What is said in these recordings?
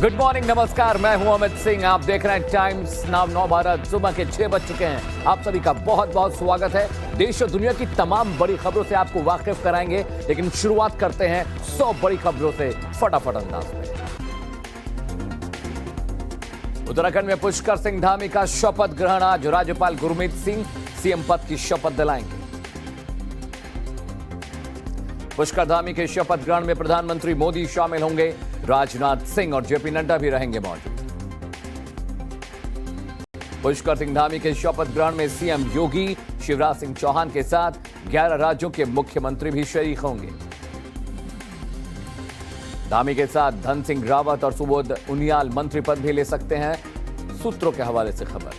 Good morning, नमस्कार। मैं हूं अमित सिंह। आप देख रहे हैं टाइम्स नाउ नौ भारत। सुबह के 6 बज चुके हैं। आप सभी का बहुत बहुत स्वागत है। देश और दुनिया की तमाम बड़ी खबरों से आपको वाकिफ कराएंगे, लेकिन शुरुआत करते हैं 100 बड़ी खबरों से फटाफट अंदाज में। उत्तराखंड में पुष्कर सिंह धामी का शपथ ग्रहण आज। राज्यपाल गुरमीत सिंह सीएम पद की शपथ दिलाएंगे। पुष्कर धामी के शपथ ग्रहण में प्रधानमंत्री मोदी शामिल होंगे। राजनाथ सिंह और जेपी नड्डा भी रहेंगे मौजूद। पुष्कर सिंह धामी के शपथ ग्रहण में सीएम योगी, शिवराज सिंह चौहान के साथ 11 राज्यों के मुख्यमंत्री भी शरीक होंगे। धामी के साथ धन सिंह रावत और सुबोध उनियाल मंत्री पद भी ले सकते हैं, सूत्रों के हवाले से खबर।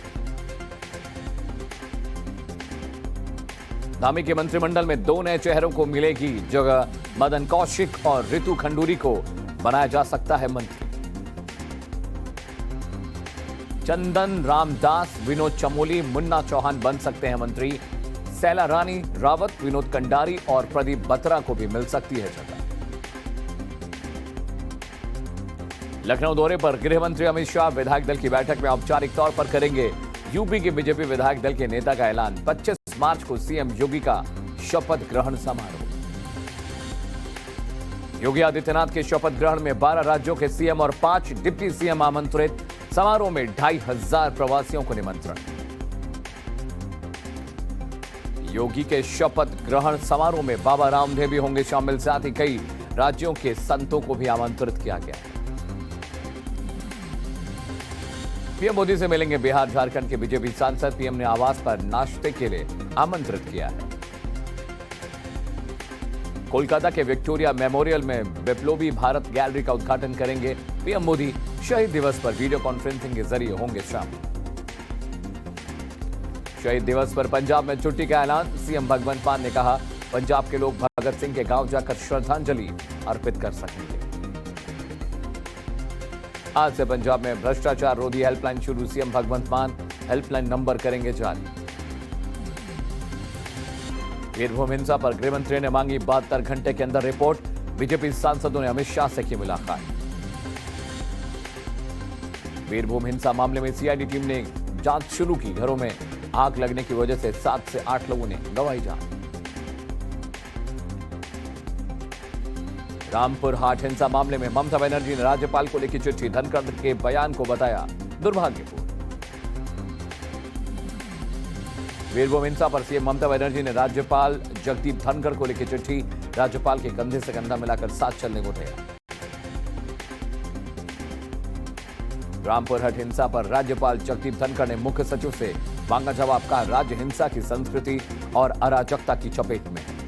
धामी के मंत्रिमंडल में 2 नए चेहरों को मिलेगी जगह। मदन कौशिक और रितु खंडूरी को बनाया जा सकता है मंत्री। चंदन रामदास, विनोद चमोली, मुन्ना चौहान बन सकते हैं मंत्री। सैला रानी रावत, विनोद कंडारी और प्रदीप बत्रा को भी मिल सकती है जगह। लखनऊ दौरे पर गृह मंत्री अमित शाह विधायक दल की बैठक में औपचारिक तौर पर करेंगे। यूपी के बीजेपी विधायक दल के नेता का ऐलान। 25 मार्च को सीएम योगी का शपथ ग्रहण समारोह। योगी आदित्यनाथ के शपथ ग्रहण में 12 राज्यों के सीएम और 5 डिप्टी सीएम आमंत्रित। समारोह में 2500 प्रवासियों को निमंत्रण। योगी के शपथ ग्रहण समारोह में बाबा रामदेव भी होंगे शामिल। साथ ही कई राज्यों के संतों को भी आमंत्रित किया गया है। पीएम मोदी से मिलेंगे बिहार झारखंड के बीजेपी सांसद। पीएम ने आवास पर नाश्ते के लिए आमंत्रित किया है। कोलकाता के विक्टोरिया मेमोरियल में बिप्लोबी भारत गैलरी का उद्घाटन करेंगे पीएम मोदी। शहीद दिवस पर वीडियो कॉन्फ्रेंसिंग के जरिए होंगे शामिल। शहीद दिवस पर पंजाब में छुट्टी का ऐलान। सीएम भगवंत मान ने कहा, पंजाब के लोग भगत सिंह के गांव जाकर श्रद्धांजलि अर्पित कर सकेंगे। आज से पंजाब में भ्रष्टाचार रोधी हेल्पलाइन शुरू। सीएम भगवंत मान हेल्पलाइन नंबर करेंगे जारी। वीरभूम हिंसा पर गृह मंत्री ने मांगी 72 घंटे के अंदर रिपोर्ट। बीजेपी सांसदों ने अमित शाह से की मुलाकात। वीरभूम हिंसा मामले में सीआईडी टीम ने जांच शुरू की। घरों में आग लगने की वजह से 7 से 8 लोगों ने गंवाई जान। रामपुर हाट हिंसा मामले में ममता बनर्जी ने राज्यपाल को लिखी चिट्ठी। धनखड़ के बयान को बताया दुर्भाग्यपूर्ण। वीरभूम हिंसा पर सीएम ममता बनर्जी ने राज्यपाल जगदीप धनखड़ को लिखी चिट्ठी। राज्यपाल के कंधे से कंधा मिलाकर साथ चलने को तैयार। रामपुर हट हिंसा पर राज्यपाल जगदीप धनखड़ ने मुख्य सचिव से मांगा जवाब। कहा, राज्य हिंसा की संस्कृति और अराजकता की चपेट में है।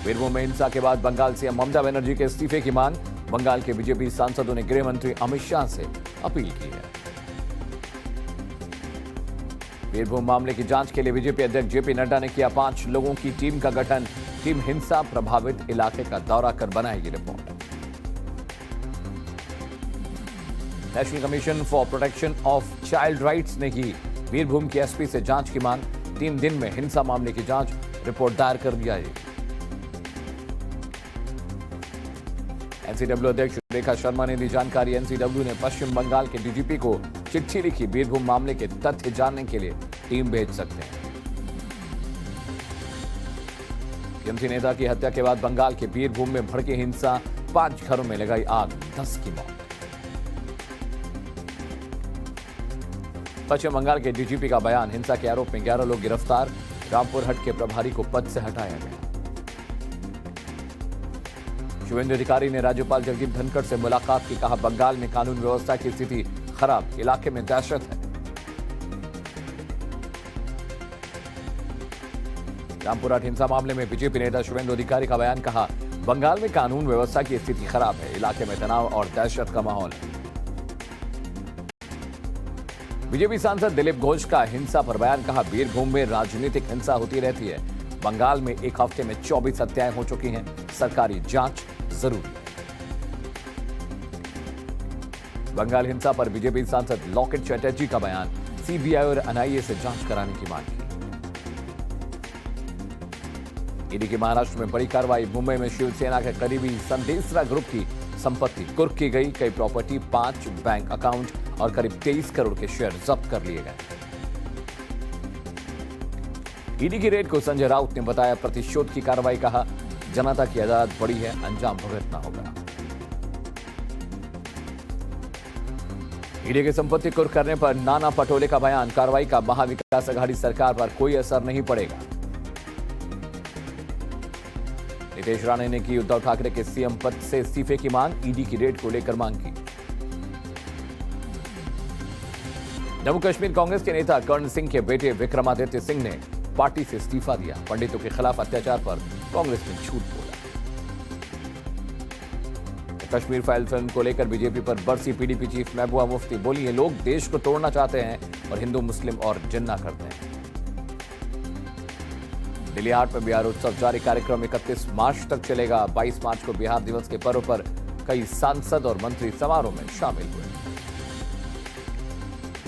वीरभूम में हिंसा के बाद बंगाल सीएम ममता बनर्जी के इस्तीफे की मांग। बंगाल के बीजेपी सांसदों ने गृह मंत्री अमित शाह से अपील की है। वीरभूम मामले की जांच के लिए बीजेपी अध्यक्ष जेपी नड्डा ने किया 5 लोगों की टीम का गठन। टीम हिंसा प्रभावित इलाके का दौरा कर बनाएगी report. National commission for protection of child rights ने की वीरभूम की एसपी से जांच की मांग। 3 दिन में हिंसा मामले की जांच रिपोर्ट दायर कर दी जाएगी। एनसीडब्ल्यू अध्यक्ष रेखा शर्मा ने दी जानकारी। एनसीडब्ल्यू ने पश्चिम बंगाल के डीजीपी को चिट्ठी लिखी। वीरभूम मामले के तथ्य जानने के लिए टीम भेज सकते हैं। टीएमसी नेता की हत्या के बाद बंगाल के वीरभूम में भड़की हिंसा। 5 घरों में लगाई आग, 10 की मौत। पश्चिम बंगाल के डीजीपी का बयान। हिंसा के आरोप में 11 लोग गिरफ्तार। रामपुर हट के प्रभारी को पद से हटाया गया। शुभेंदु अधिकारी ने राज्यपाल जगदीप धनखड़ से मुलाकात की। कहा, बंगाल में कानून व्यवस्था की स्थिति खराब, इलाके में दहशत है। रामपुर हट हिंसा मामले में बीजेपी नेता शुभेंदु अधिकारी का बयान। कहा, बंगाल में कानून व्यवस्था की स्थिति खराब है, इलाके में तनाव और दहशत का माहौल है। बीजेपी सांसद दिलीप घोष का हिंसा पर बयान। कहा, वीरभूम में राजनीतिक हिंसा होती रहती है। बंगाल में एक हफ्ते में 24 हत्याएं हो चुकी हैं। सरकारी जांच जरूरी है। बंगाल हिंसा पर बीजेपी सांसद लॉकेट चटर्जी का बयान। सीबीआई और एनआईए से जांच कराने की मांग की। ईडी की महाराष्ट्र में बड़ी कार्रवाई। मुंबई में शिवसेना के करीबी संदेशरा ग्रुप की संपत्ति कुर्क की गई। कई प्रॉपर्टी, 5 बैंक अकाउंट और करीब 23 करोड़ के शेयर जब्त कर लिए गए। ईडी की रेड को संजय राउत ने बताया प्रतिशोध की कार्रवाई। कहा, जनता की अदालत बड़ी है, अंजाम भुगतना होगा। ईडी की संपत्ति कुर्क करने पर नाना पटोले का बयान। कार्रवाई का महाविकास अघाड़ी सरकार पर कोई असर नहीं पड़ेगा। नीतीश राणे ने की उद्धव ठाकरे के सीएम पद से इस्तीफे की मांग। ईडी की रेड को लेकर मांग की। जम्मू कश्मीर कांग्रेस के नेता कर्ण सिंह के बेटे विक्रमादित्य सिंह ने पार्टी से इस्तीफा दिया। पंडितों के खिलाफ अत्याचार पर कांग्रेस ने झूठ बोला। कश्मीर फाइल फिल्म को लेकर बीजेपी पर बरसी पीडीपी चीफ महबूबा मुफ्ती। बोली, ये लोग देश को तोड़ना चाहते हैं और हिंदू मुस्लिम और जिन्ना करते हैं। दिल्ली हाट में बिहार उत्सव जारी। कार्यक्रम 31 मार्च तक चलेगा। 22 मार्च को बिहार दिवस के पर्व पर कई सांसद और मंत्री समारोह में शामिल हुए।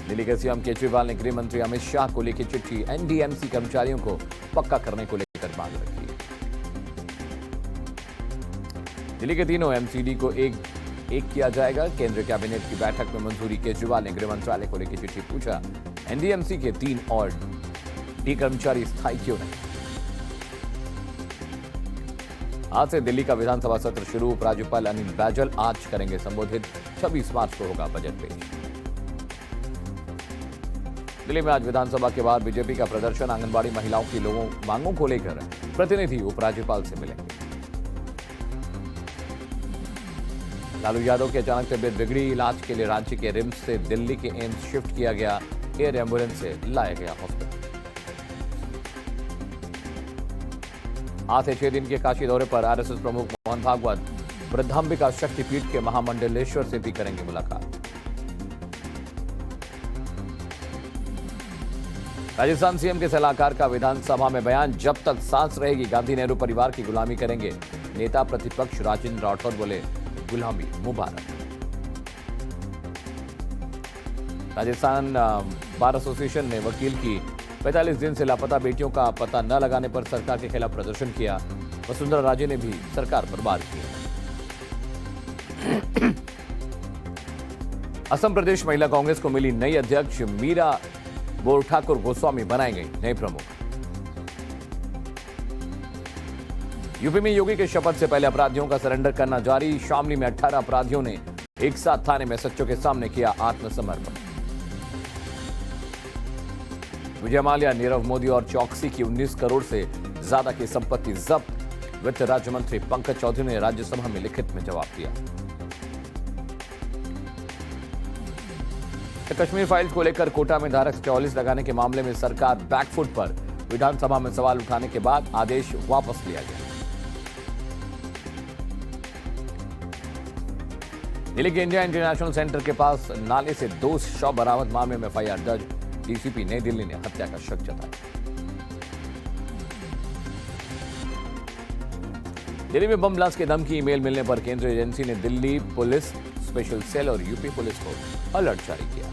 दिल्ली के सीएम केजरीवाल ने गृह मंत्री अमित शाह को लिखी चिट्ठी। एनडीएमसी कर्मचारियों को पक्का करने को लेकर मांग रखी है। दिल्ली के तीनों एमसीडी को एक किया जाएगा। केंद्रीय कैबिनेट की बैठक में मंजूरी। केजरीवाल ने गृह मंत्रालय को लेकर चिट्ठी। पूछा, एनडीएमसी के 3 और डी कर्मचारी स्थायी क्यों नहीं? आज से दिल्ली का विधानसभा सत्र शुरू। उपराज्यपाल अनिल बैजल आज करेंगे संबोधित। 26 मार्च को होगा बजट पेश। दिल्ली में आज विधानसभा के बाहर बीजेपी का प्रदर्शन। आंगनबाड़ी महिलाओं की मांगों को लेकर प्रतिनिधि उपराज्यपाल से मिलेंगे। लालू यादव की अचानक तबियत बिगड़ी। इलाज के लिए रांची के रिम्स से दिल्ली के एम्स शिफ्ट किया गया। एयर एम्बुलेंस से लाया गया हॉस्पिटल। आज से 6 दिन के काशी दौरे पर आरएसएस प्रमुख मोहन भागवत वृद्धांबिका शक्तिपीठ के महामंडलेश्वर से भी करेंगे मुलाकात। राजस्थान सीएम के सलाहकार का विधानसभा में बयान। जब तक सांस रहेगी गांधी नेहरू परिवार की गुलामी करेंगे। नेता प्रतिपक्ष राजेंद्र राठौर बोले, गुलामी मुबारक। राजस्थान बार एसोसिएशन ने वकील की 45 दिन से लापता बेटियों का पता न लगाने पर सरकार के खिलाफ प्रदर्शन किया। वसुंधरा राजे ने भी सरकार पर वार किया। असम प्रदेश महिला कांग्रेस को मिली नई अध्यक्ष। मीरा बोरठाकुर गोस्वामी बनाई गई नए प्रमुख। यूपी में योगी के शपथ से पहले अपराधियों का सरेंडर करना जारी। शामली में 18 अपराधियों ने एक साथ थाने में सच्चों के सामने किया आत्मसमर्पण। विजय माल्या, नीरव मोदी और चौकसी की 19 करोड़ से ज्यादा की संपत्ति जब्त। वित्त राज्य मंत्री पंकज चौधरी ने राज्यसभा में लिखित में जवाब दिया। कश्मीर फाइल्स को लेकर कोटा में धारा 44 लगाने के मामले में सरकार बैकफुट पर। विधानसभा में सवाल उठाने के बाद आदेश वापस लिया गया। दिल्ली के इंडिया इंटरनेशनल सेंटर के पास नाले से 2 शव बरामद मामले में एफआईआर दर्ज। डीसीपी नई दिल्ली ने हत्या का शक जताया। दिल्ली में बम ब्लास्ट की धमकी ईमेल मिलने पर केंद्रीय एजेंसी ने दिल्ली पुलिस, स्पेशल सेल और यूपी पुलिस को अलर्ट जारी किया।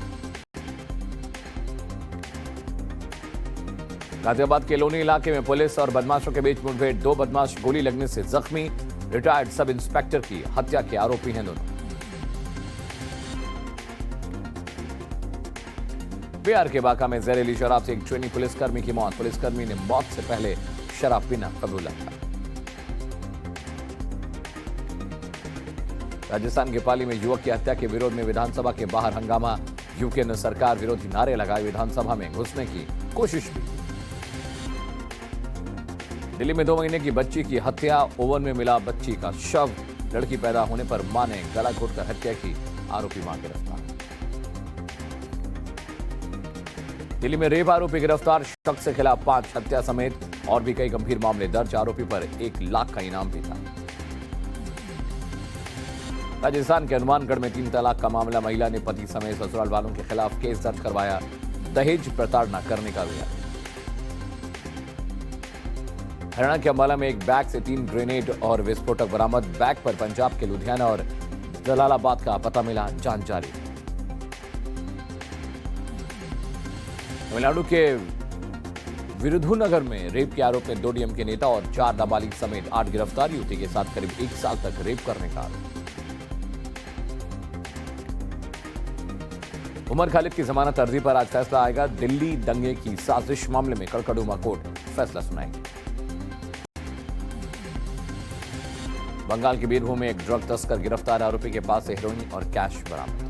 गाजियाबाद के लोनी इलाके में पुलिस और बदमाशों के बीच मुठभेड़। 2 बदमाश गोली लगने से जख्मी। रिटायर्ड सब इंस्पेक्टर की हत्या के आरोपी हैं दोनों। बिहार के बांका में जहरीली शराब से एक ट्रेनी पुलिसकर्मी की मौत। पुलिसकर्मी ने मौत से पहले शराब पीना कबूला था। राजस्थान के पाली में युवक की हत्या के विरोध में विधानसभा के बाहर हंगामा। यूके ने सरकार विरोधी नारे लगाए। विधानसभा में घुसने की कोशिश भी। दिल्ली में 2 महीने की बच्ची की हत्या। ओवन में मिला बच्ची का शव। लड़की पैदा होने पर मां ने गला घोटकर हत्या की। आरोपी मां गिरफ्तार। दिल्ली में रेप आरोपी गिरफ्तार। शख्स के खिलाफ 5 हत्या समेत और भी कई गंभीर मामले दर्ज। आरोपी पर 1 लाख का इनाम भी था। राजस्थान के हनुमानगढ़ में 3 तलाक का मामला। महिला ने पति समेत ससुराल वालों के खिलाफ केस दर्ज करवाया। दहेज प्रताड़ना करने का आरोप। हरियाणा के अंबाला में एक बैग से 3 ग्रेनेड और विस्फोटक बरामद। बैग पर पंजाब के लुधियाना और जलालाबाद का पता मिला। जांच जारी। तमिलनाडु के विरुधुनगर में रेप के आरोप में 2 डीएमके नेता और 4 नाबालिग समेत 8 गिरफ्तार, युवती के साथ करीब 1 साल तक रेप करने का आरोप। उमर खालिद की जमानत अर्जी पर आज फैसला आएगा। दिल्ली दंगे की साजिश मामले में कड़कड़ुमा कोर्ट फैसला सुनाएगी। बंगाल के बीरभूम में एक ड्रग तस्कर गिरफ्तार, आरोपी के पास से हेरोइन और कैश बरामद।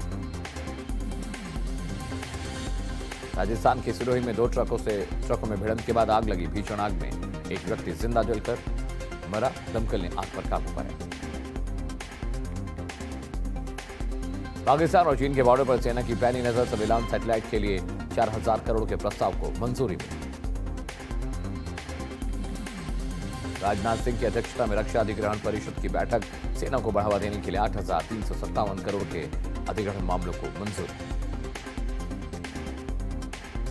राजस्थान के सिरोही में 2 ट्रकों में भिड़ंत के बाद आग लगी। भीषण आग में एक व्यक्ति जिंदा जलकर मरा, दमकल ने आग पर काबू पाया। पाकिस्तान और चीन के बॉर्डर पर सेना की पैनी नजर, सर्विलांस सैटेलाइट के लिए 4000 करोड़ के प्रस्ताव को मंजूरी मिली। राजनाथ सिंह की अध्यक्षता में रक्षा अधिग्रहण परिषद की बैठक, सेना को बढ़ावा देने के लिए 8357 करोड़ के अधिग्रहण मामलों को मंजूरी।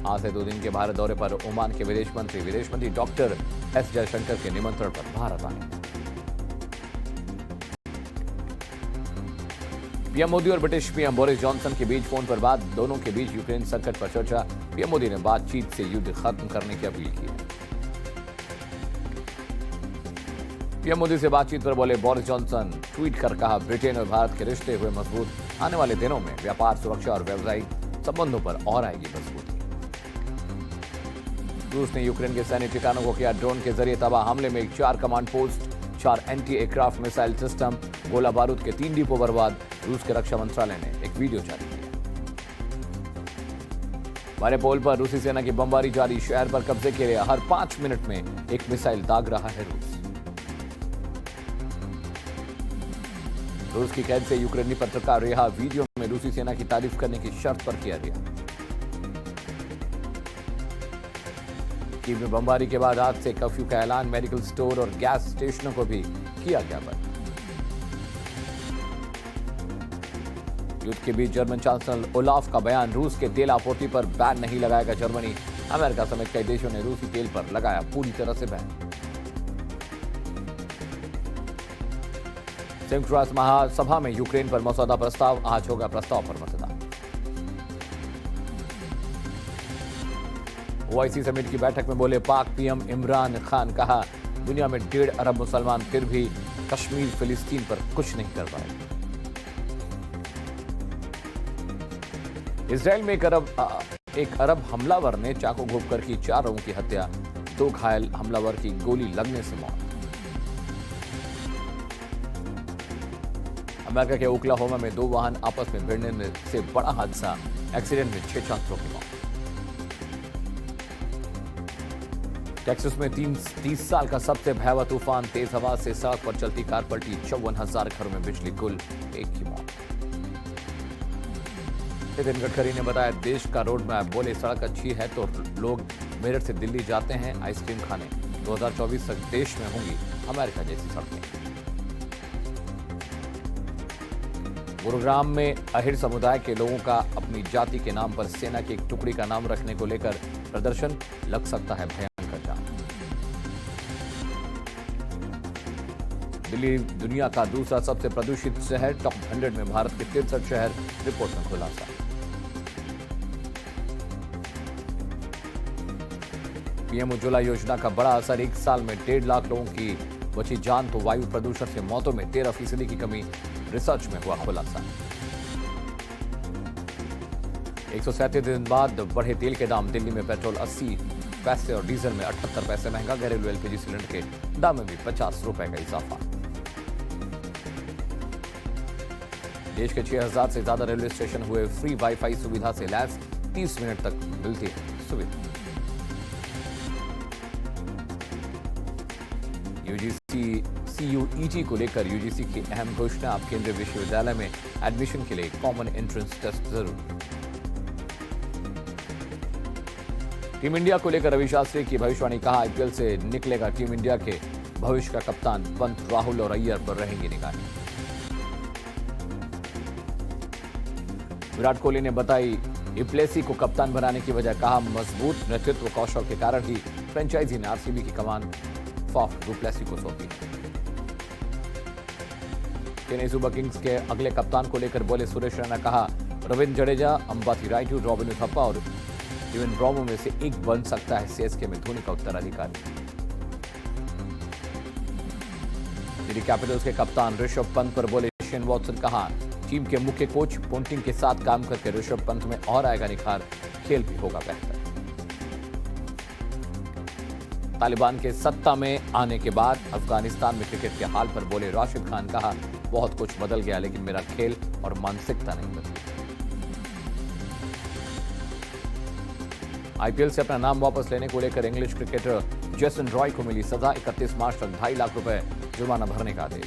आज से 2 दिन के भारत दौरे पर ओमान के विदेश मंत्री डॉक्टर एस जयशंकर के निमंत्रण पर भारत आए। पीएम मोदी और ब्रिटिश पीएम बोरिस जॉनसन के बीच फोन पर बात, दोनों के बीच यूक्रेन संकट पर चर्चा। पीएम मोदी ने बातचीत से युद्ध खत्म करने की अपील की। पीएम मोदी से बातचीत पर बोले बोरिस जॉनसन, ट्वीट कर कहा, ब्रिटेन और भारत के रिश्ते हुए मजबूत, आने वाले दिनों में व्यापार, सुरक्षा और व्यावसायिक संबंधों पर और आएगी मजबूती। रूस ने यूक्रेन के सैन्य ठिकानों को किया ड्रोन के जरिए तबाह, हमले में 4 command post, 4 anti aircraft missile system, गोला बारूद के 3 डिपो बर्बाद। रूस के रक्षा मंत्रालय ने एक वीडियो जारी किया। मारिउपोल पर रूसी सेना की बमबारी जारी, शहर पर कब्जे के लिए हर 5 मिनट में एक मिसाइल दाग रहा है रूस। रूस की कैद से यूक्रेनी पत्रकार रिहा, वीडियो में रूसी सेना की तारीफ करने की शर्त पर किया रिहा। कीव में बमबारी के बाद आज से कर्फ्यू का ऐलान, मेडिकल स्टोर और गैस स्टेशनों को भी किया गया बंद। युद्ध के बीच जर्मन चांसलर ओलाफ का बयान, रूस के तेल आपूर्ति पर बैन नहीं लगाएगा जर्मनी। अमेरिका समेत कई देशों ने रूसी तेल पर लगाया पूरी तरह से बैन। संयुक्त राष्ट्र महासभा में यूक्रेन पर मसौदा प्रस्ताव, आज होगा प्रस्ताव पर मतदान। ओआईसी समिट की बैठक में बोले पाक पीएम इमरान खान, कहा दुनिया में 1.5 अरब मुसलमान फिर भी कश्मीर फिलिस्तीन पर कुछ नहीं कर पाए। इजराइल में एक अरब हमलावर ने चाकू घोंपकर की 4 लोगों की हत्या, 2 घायल, हमलावर की गोली लगने से मौत। अमेरिका के ओक्लाहोमा में 2 वाहन आपस में भिड़ने से बड़ा हादसा, एक्सीडेंट में 6 छात्रों की मौत। टेक्सास में 30 साल का सबसे भयावह तूफान, तेज हवा से सड़क पर चलती कार पलटी, 54,000 घरों में बिजली गुल, 1 की मौत। नितिन गडकरी ने बताया, देश का रोड मैप, बोले सड़क अच्छी है तो लोग मेरठ से दिल्ली जाते हैं आइसक्रीम खाने। 2024 तक देश में होंगी अमेरिका जैसी सड़कें। गुरुग्राम में अहिर समुदाय के लोगों का अपनी जाति के नाम पर सेना की एक टुकड़ी का नाम रखने को लेकर प्रदर्शन, लग सकता है भयंकर जाम। दिल्ली दुनिया का दूसरा सबसे प्रदूषित शहर, टॉप 100 में भारत के 63 शहर, रिपोर्ट में खुलासा। पीएम उज्ज्वला योजना का बड़ा असर, 1 साल में 1.5 लाख लोगों की बची जान, तो वायु प्रदूषण से मौतों में 13% की कमी, रिसर्च में हुआ खुलासा। 137 दिन बाद बढ़े तेल के दाम, दिल्ली में पेट्रोल 80 पैसे और डीजल में 78 पैसे महंगा, घरेलू एलपीजी सिलेंडर के दाम में भी 50 रुपए का इजाफा। देश के 6000 से ज्यादा रेलवे स्टेशन हुए फ्री वाईफाई सुविधा से लैस, 30 मिनट तक मिलती है सुविधा। यूजीसी सीयूईटी को लेकर यूजीसी की अहम घोषणा, अब केंद्रीय विश्वविद्यालय में एडमिशन के लिए कॉमन एंट्रेंस टेस्ट जरूरी। टीम इंडिया को लेकर रवि शास्त्री की भविष्यवाणी, कहा आईपीएल से निकलेगा टीम इंडिया के भविष्य का कप्तान, पंत, राहुल और अय्यर पर रहेंगी निगाहें। विराट कोहली ने बताई इप्लेसी को कप्तान बनाने की वजह, कहा मजबूत नेतृत्व कौशल के कारण ही फ्रेंचाइजी ने आरसीबी की कमान फाफ डुप्लेसी को सौंपी। चेन्नई सुपर किंग्स के अगले कप्तान को लेकर बोले सुरेश रैना, कहा रविंद्र जडेजा, अंबाती रायडू, रॉबिन उथप्पा और इवन ब्रावो में से एक बन सकता है सीएसके में धोनी का उत्तराधिकारी। दिल्ली कैपिटल्स के कप्तान ऋषभ पंत पर बोले शेन वॉटसन, कहा टीम के मुख्य कोच पोंटिंग के साथ काम करके ऋषभ पंत में और आएगा निखार, खेल भी होगा बेहतर। तालिबान के सत्ता में आने के बाद अफगानिस्तान में क्रिकेट के हाल पर बोले राशिद खान, कहा बहुत कुछ बदल गया लेकिन मेरा खेल और मानसिकता नहीं बदली। आईपीएल से अपना नाम वापस लेने को लेकर इंग्लिश क्रिकेटर जेसन रॉय को मिली सजा, 31 मार्च तक 2.5 लाख रुपए जुर्माना भरने का आदेश।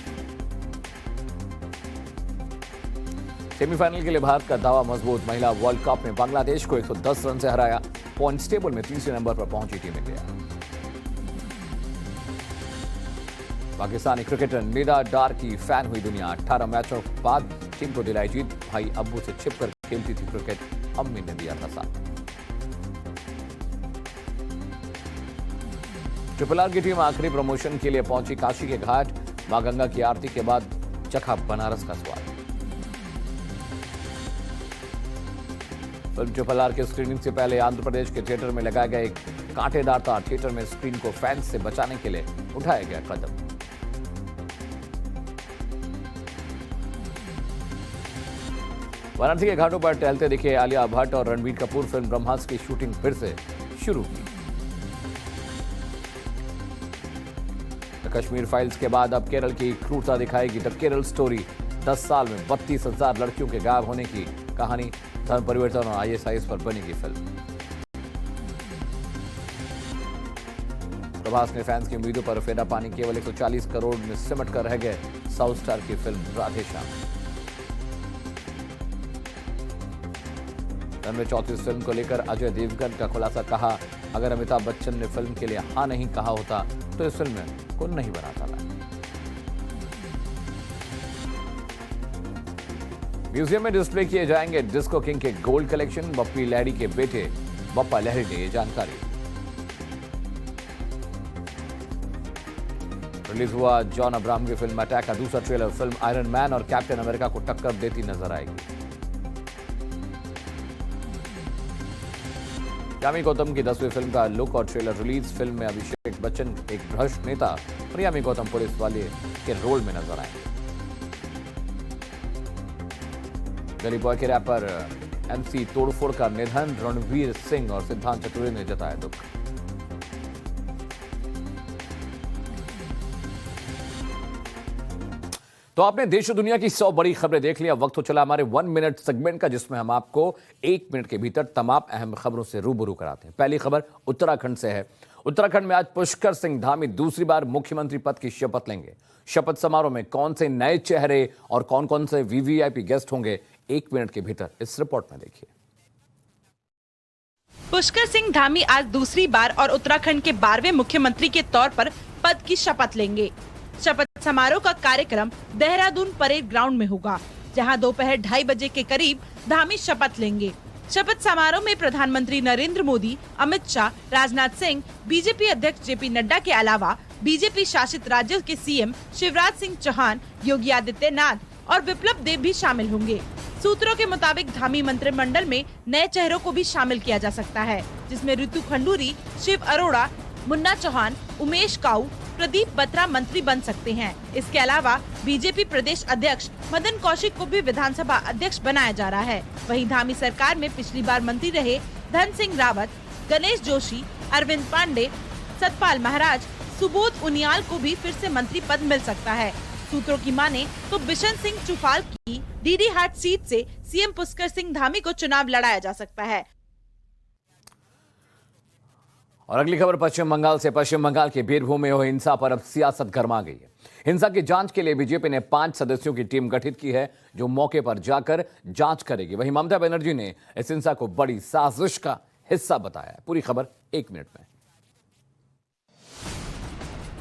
सेमीफाइनल के लिए भारत का दावा मजबूत, महिला वर्ल्ड कप में बांग्लादेश को 110 रन से हराया, पॉइंट्स टेबल में तीसरे नंबर पर पहुंची team India. Pakistani cricketer Nida Dar की फैन हुई दुनिया, 18 मैचों बाद टीम को दिलाई जीत, भाई अब्बू से छिपकर खेलती थी क्रिकेट, अम्मी ने दिया था साथ। ट्रिपल आर की टीम आखिरी प्रमोशन के लिए पहुंची काशी के घाट, मां गंगा की आरती के बाद चखा बनारस का स्वाद। फिल्म ट्रिपल आर के स्क्रीनिंग से पहले आंध्र प्रदेश के थिएटर में लगाया गया एक कांटेदार तार, थिएटर में स्क्रीन को फैंस से बचाने के लिए उठाया गया कदम। वाराणसी के घाटों पर टहलते दिखे आलिया भट्ट और रणबीर कपूर, फिल्म ब्रह्मास्त्र की शूटिंग फिर से शुरू की। कश्मीर फाइल्स के बाद अब केरल की क्रूरता दिखाएगी द केरल स्टोरी, 10 साल में 32,000 लड़कियों के गायब होने की कहानी, धर्म परिवर्तन और आईएसआईएस पर बनेगी फिल्म। प्रभास ने फैंस की उम्मीदों पर फेरा पानी, केवल 140 करोड़ में सिमट कर रह गए साउथ स्टार की फिल्म राधेश्याम। रणवीर चौथी इस फिल्म को लेकर अजय देवगन का खुलासा, कहा अगर अमिताभ बच्चन ने फिल्म के लिए हाँ नहीं कहा होता तो इस फिल्म को नहीं बनाता मैं। म्यूजियम में डिस्प्ले किए जाएंगे डिस्को किंग के गोल्ड कलेक्शन, बप्पी लहरी के बेटे बप्पा लहरी ने ये जानकारी। रिलीज हुआ जॉन अब्राहम की फिल्म अटैक का दूसरा ट्रेलर, फिल्म आयरन मैन और कैप्टन अमेरिका को टक्कर देती नजर आएगी। यामी गौतम की 10वीं फिल्म का लुक और ट्रेलर रिलीज, फिल्म में अभिषेक बच्चन एक भ्रष्ट नेता और यामी गौतम पुलिस वाले के रोल में नजर आएंगे। गली बॉय के रैपर एमसी तोड़फोड़ का निधन, रणवीर सिंह और सिद्धांत चतुर्वेदी ने जताया दुख। तो आपने देश और दुनिया की 100 बड़ी खबरें देख ली। अब वक्त हो चला हमारे 1 मिनट सेगमेंट का, जिसमें हम आपको 1 मिनट के भीतर तमाम अहम खबरों से रूबरू कराते हैं। पहली खबर उत्तराखंड से है। उत्तराखंड में आज पुष्कर सिंह धामी दूसरी बार मुख्यमंत्री पद की शपथ लेंगे। शपथ समारोह में कौन से नए चेहरे और कौन कौन से वीवीआईपी गेस्ट होंगे, 1 मिनट के भीतर इस रिपोर्ट में देखिए। पुष्कर सिंह धामी आज दूसरी बार और उत्तराखंड के 12वें मुख्यमंत्री के तौर पर पद की शपथ लेंगे। शपथ समारोह का कार्यक्रम देहरादून परेड ग्राउंड में होगा, जहां दोपहर 2:30 बजे के करीब धामी शपथ लेंगे। शपथ समारोह में प्रधानमंत्री नरेंद्र मोदी, अमित शाह, राजनाथ सिंह, बीजेपी अध्यक्ष जेपी नड्डा के अलावा बीजेपी शासित राज्यों के सीएम शिवराज सिंह चौहान, योगी आदित्यनाथ और विप्लव देव भी शामिल होंगे। सूत्रों के मुताबिक धामी मंत्रिमंडल में नए चेहरों को भी शामिल किया जा सकता है, जिसमें ऋतु खंडूरी, शिव अरोड़ा, मुन्ना चौहान, उमेश काऊ, प्रदीप बत्रा मंत्री बन सकते हैं। इसके अलावा बीजेपी प्रदेश अध्यक्ष मदन कौशिक को भी विधानसभा अध्यक्ष बनाया जा रहा है। वहीं धामी सरकार में पिछली बार मंत्री रहे धन सिंह रावत, गणेश जोशी, अरविंद पांडे, सतपाल महाराज, सुबोध उनियाल को भी फिर से मंत्री पद मिल सकता है। सूत्रों की माने तो बिशन सिंह चुफाल की डीडी हाट सीट से सीएम पुष्कर सिंह धामी को चुनाव लड़ाया जा सकता है। और अगली खबर पश्चिम बंगाल से। पश्चिम बंगाल के बीरभूम में हुई हिंसा पर अब सियासत गर्मा गई है। हिंसा की जांच के लिए बीजेपी ने 5 सदस्यों की टीम गठित की है, जो मौके पर जाकर जांच करेगी। वहीं ममता बनर्जी ने इस हिंसा को बड़ी साजिश का हिस्सा बताया है। पूरी खबर 1 मिनट में।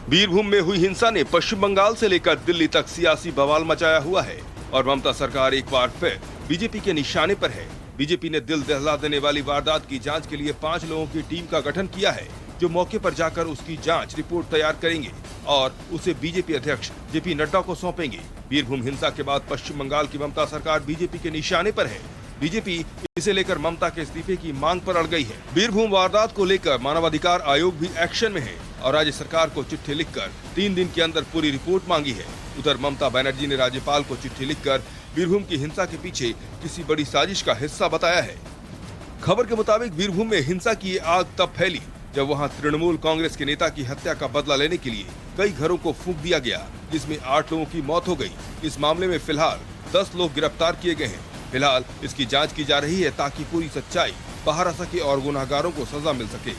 बीरभूम में हुई हिंसा ने पश्चिम बंगाल से लेकर दिल्ली तक सियासी बवाल मचाया हुआ है और ममता सरकार एक बार फिर बीजेपी के निशाने पर है। बीजेपी ने दिल दहला देने वाली वारदात की जांच के लिए 5 लोगों की टीम का गठन किया है, जो मौके पर जाकर उसकी जांच रिपोर्ट तैयार करेंगे और उसे बीजेपी अध्यक्ष जेपी नड्डा को सौंपेंगे। बीरभूम हिंसा के बाद पश्चिम बंगाल की ममता सरकार बीजेपी के निशाने पर है। बीजेपी इसे लेकर ममता के इस्तीफे की मांग पर अड़ गई है। बीरभूम वारदात को लेकर मानवाधिकार आयोग भी एक्शन में है और राज्य सरकार को चिट्ठी लिखकर 3 दिन के अंदर पूरी रिपोर्ट मांगी है। उधर ममता बनर्जी ने राज्यपाल को चिट्ठी लिखकर बीरभूम की हिंसा के पीछे किसी बड़ी साजिश का हिस्सा बताया है। खबर के मुताबिक बीरभूम में हिंसा की आग तब फैली जब वहां तृणमूल कांग्रेस के नेता की हत्या का बदला लेने के लिए कई घरों को फूंक दिया गया, जिसमें 8 लोगों की मौत हो गई। इस मामले में फिलहाल 10 लोग गिरफ्तार किए गए हैं। फिलहाल इसकी जांच की जा रही है ताकि पूरी सच्चाई बाहर आ सके और गुनहगारों को सजा मिल सके।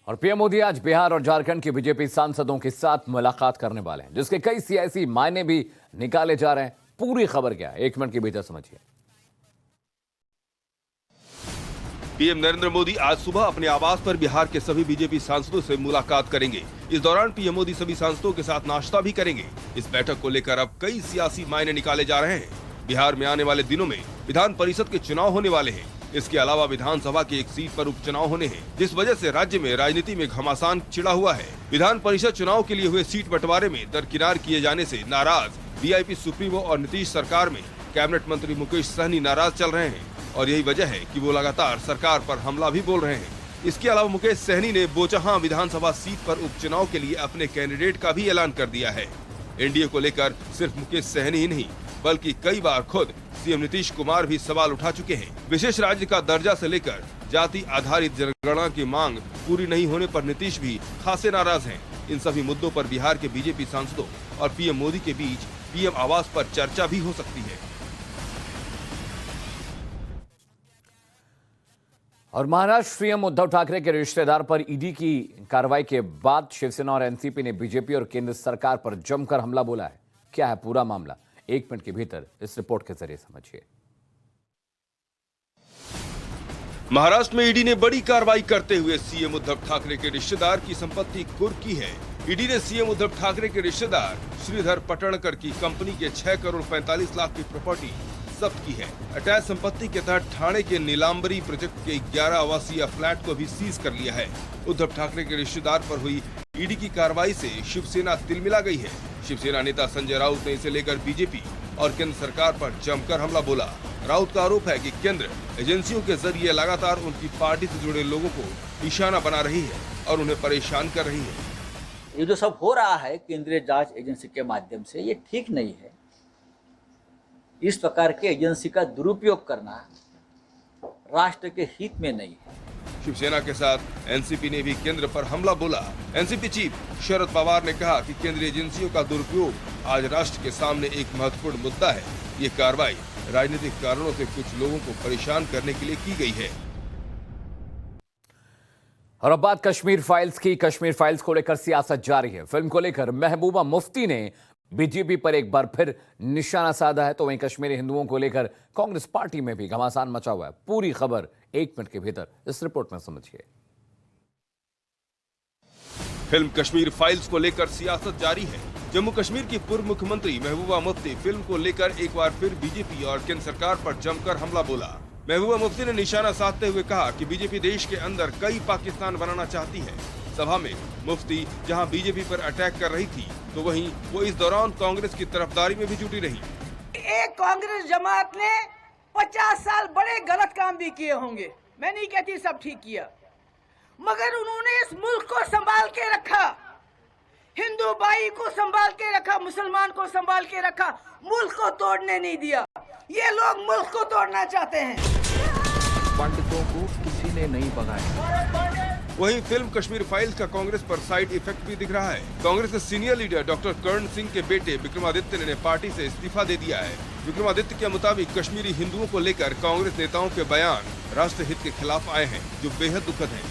और पीएम मोदी आज बिहार और झारखंड के बीजेपी सांसदों के साथ मुलाकात करने वाले हैं, जिसके कई सियासी मायने भी निकाले जा रहे हैं। पूरी खबर क्या है, 1 मिनट के भीतर समझिए। पीएम नरेंद्र मोदी आज सुबह अपने आवास पर बिहार के सभी बीजेपी सांसदों से मुलाकात करेंगे। इस दौरान पीएम मोदी सभी सांसदों के साथ नाश्ता भी करेंगे। इस बैठक को लेकर अब कई सियासी मायने निकाले जा रहे हैं। बिहार में आने वाले दिनों में विधान परिषद के चुनाव होने वाले हैं। इसके अलावा विधानसभा की एक सीट पर उपचुनाव होने हैं, जिस वजह से राज्य में राजनीति में घमासान छिड़ा हुआ है। विधान परिषद चुनाव के लिए हुए सीट बंटवारे में दरकिनार किए जाने से नाराज वीआईपी सुप्रीमो और नीतीश सरकार में कैबिनेट मंत्री मुकेश सहनी नाराज चल रहे हैं और यही वजह है कि वो लगातार सरकार पर हमला भी बोल रहे हैं। इसके अलावा मुकेश सहनी ने बोचहां विधानसभा सीट पर उपचुनाव के लिए अपने कैंडिडेट का भी ऐलान कर दिया है। एनडीए को लेकर सिर्फ मुकेश सहनी ही नहीं बल्कि कई बार खुद सीएम नीतीश कुमार भी सवाल उठा चुके हैं। विशेष राज्य का दर्जा से लेकर जाति आधारित जनगणना की मांग पूरी नहीं होने पर नीतीश भी खासे नाराज हैं। इन सभी मुद्दों पर बिहार के बीजेपी सांसदों और पीएम मोदी के बीच पीएम आवास पर चर्चा भी हो सकती है। और महाराष्ट्र सीएम उद्धव ठाकरे के रिश्तेदार पर ईडी की कार्रवाई के बाद शिवसेना और एनसीपी ने बीजेपी और केंद्र सरकार पर जमकर हमला बोला है। क्या है पूरा मामला, 1 मिनट के भीतर इस रिपोर्ट के जरिए समझिए। महाराष्ट्र में ईडी ने बड़ी कार्रवाई करते हुए सीएम उद्धव ठाकरे के रिश्तेदार की संपत्ति कुर्क की है। ईडी ने सीएम उद्धव ठाकरे के रिश्तेदार श्रीधर पटणकर की कंपनी के 6 करोड़ 45 लाख की प्रॉपर्टी जब्त की है। अटैच संपत्ति के तहत ठाणे के नीलांबरी प्रोजेक्ट के 11 आवासीय फ्लैट को भी सीज कर लिया है। उद्धव ठाकरे के रिश्तेदार पर हुई ईडी की कार्रवाई से शिवसेना तिलमिला गई है। शिवसेना नेता संजय राउत ने इसे लेकर बीजेपी और केंद्र सरकार पर जमकर हमला बोला। राउत का आरोप है कि केंद्र एजेंसियों के जरिए लगातार उनकी पार्टी से जुड़े लोगों को निशाना बना रही है और उन्हें परेशान कर रही है। ये जो सब हो रहा है केंद्रीय जांच एजेंसी के माध्यम से, ये ठीक नहीं है। इस प्रकार के एजेंसी का दुरुपयोग करना राष्ट्र के हित में नहीं है। शिवसेना के साथ एनसीपी ने भी केंद्र पर हमला बोला। एनसीपी चीफ शरद पवार ने कहा कि केंद्रीय एजेंसियों का दुरुपयोग आज राष्ट्र के सामने एक महत्वपूर्ण मुद्दा है। ये कार्रवाई राजनीतिक कारणों से कुछ लोगों को परेशान करने के लिए की गई है। और अब बात कश्मीर फाइल्स की। कश्मीर फाइल्स को लेकर सियासत जारी है। फिल्म को लेकर महबूबा मुफ्ती ने बीजेपी पर एक बार फिर निशाना साधा है, तो वहीं कश्मीरी हिंदुओं को लेकर कांग्रेस पार्टी में भी घमासान मचा हुआ है। पूरी खबर 1 मिनट के भीतर इस रिपोर्ट में समझिए। फिल्म कश्मीर फाइल्स को लेकर सियासत जारी है। जम्मू कश्मीर की पूर्व मुख्यमंत्री महबूबा मुफ्ती फिल्म को लेकर एक बार फिर बीजेपी और केंद्र सरकार पर जमकर हमला बोला। महबूबा मुफ्ती ने निशाना साधते हुए कहा कि बीजेपी देश के अंदर कई पाकिस्तान बनाना चाहती है। सभा में मुफ्ती जहां बीजेपी पर अटैक कर रही थी, तो वहीं वो इस दौरान कांग्रेस की तरफदारी में भी जुटी रही। एक कांग्रेस जमात ने 50 साल बड़े गलत काम भी किए होंगे, मैं नहीं कहती सब ठीक किया, मगर उन्होंने इस मुल्क को संभाल के रखा, हिंदू भाई को संभाल के रखा, मुसलमान को संभाल के रखा, मुल्क को तोड़ने नहीं दिया। ये लोग मुल्क को तोड़ना चाहते हैं। पंडितों को किसी ने नहीं भगाया। वहीं फिल्म कश्मीर फाइल्स का कांग्रेस पर साइड इफेक्ट भी दिख रहा है। कांग्रेस के सीनियर लीडर डॉक्टर कर्ण सिंह के बेटे विक्रमादित्य ने पार्टी से इस्तीफा दे दिया है। विक्रमादित्य के मुताबिक कश्मीरी हिंदुओं को लेकर कांग्रेस नेताओं के बयान राष्ट्रहित के खिलाफ आए हैं, जो बेहद दुखद है।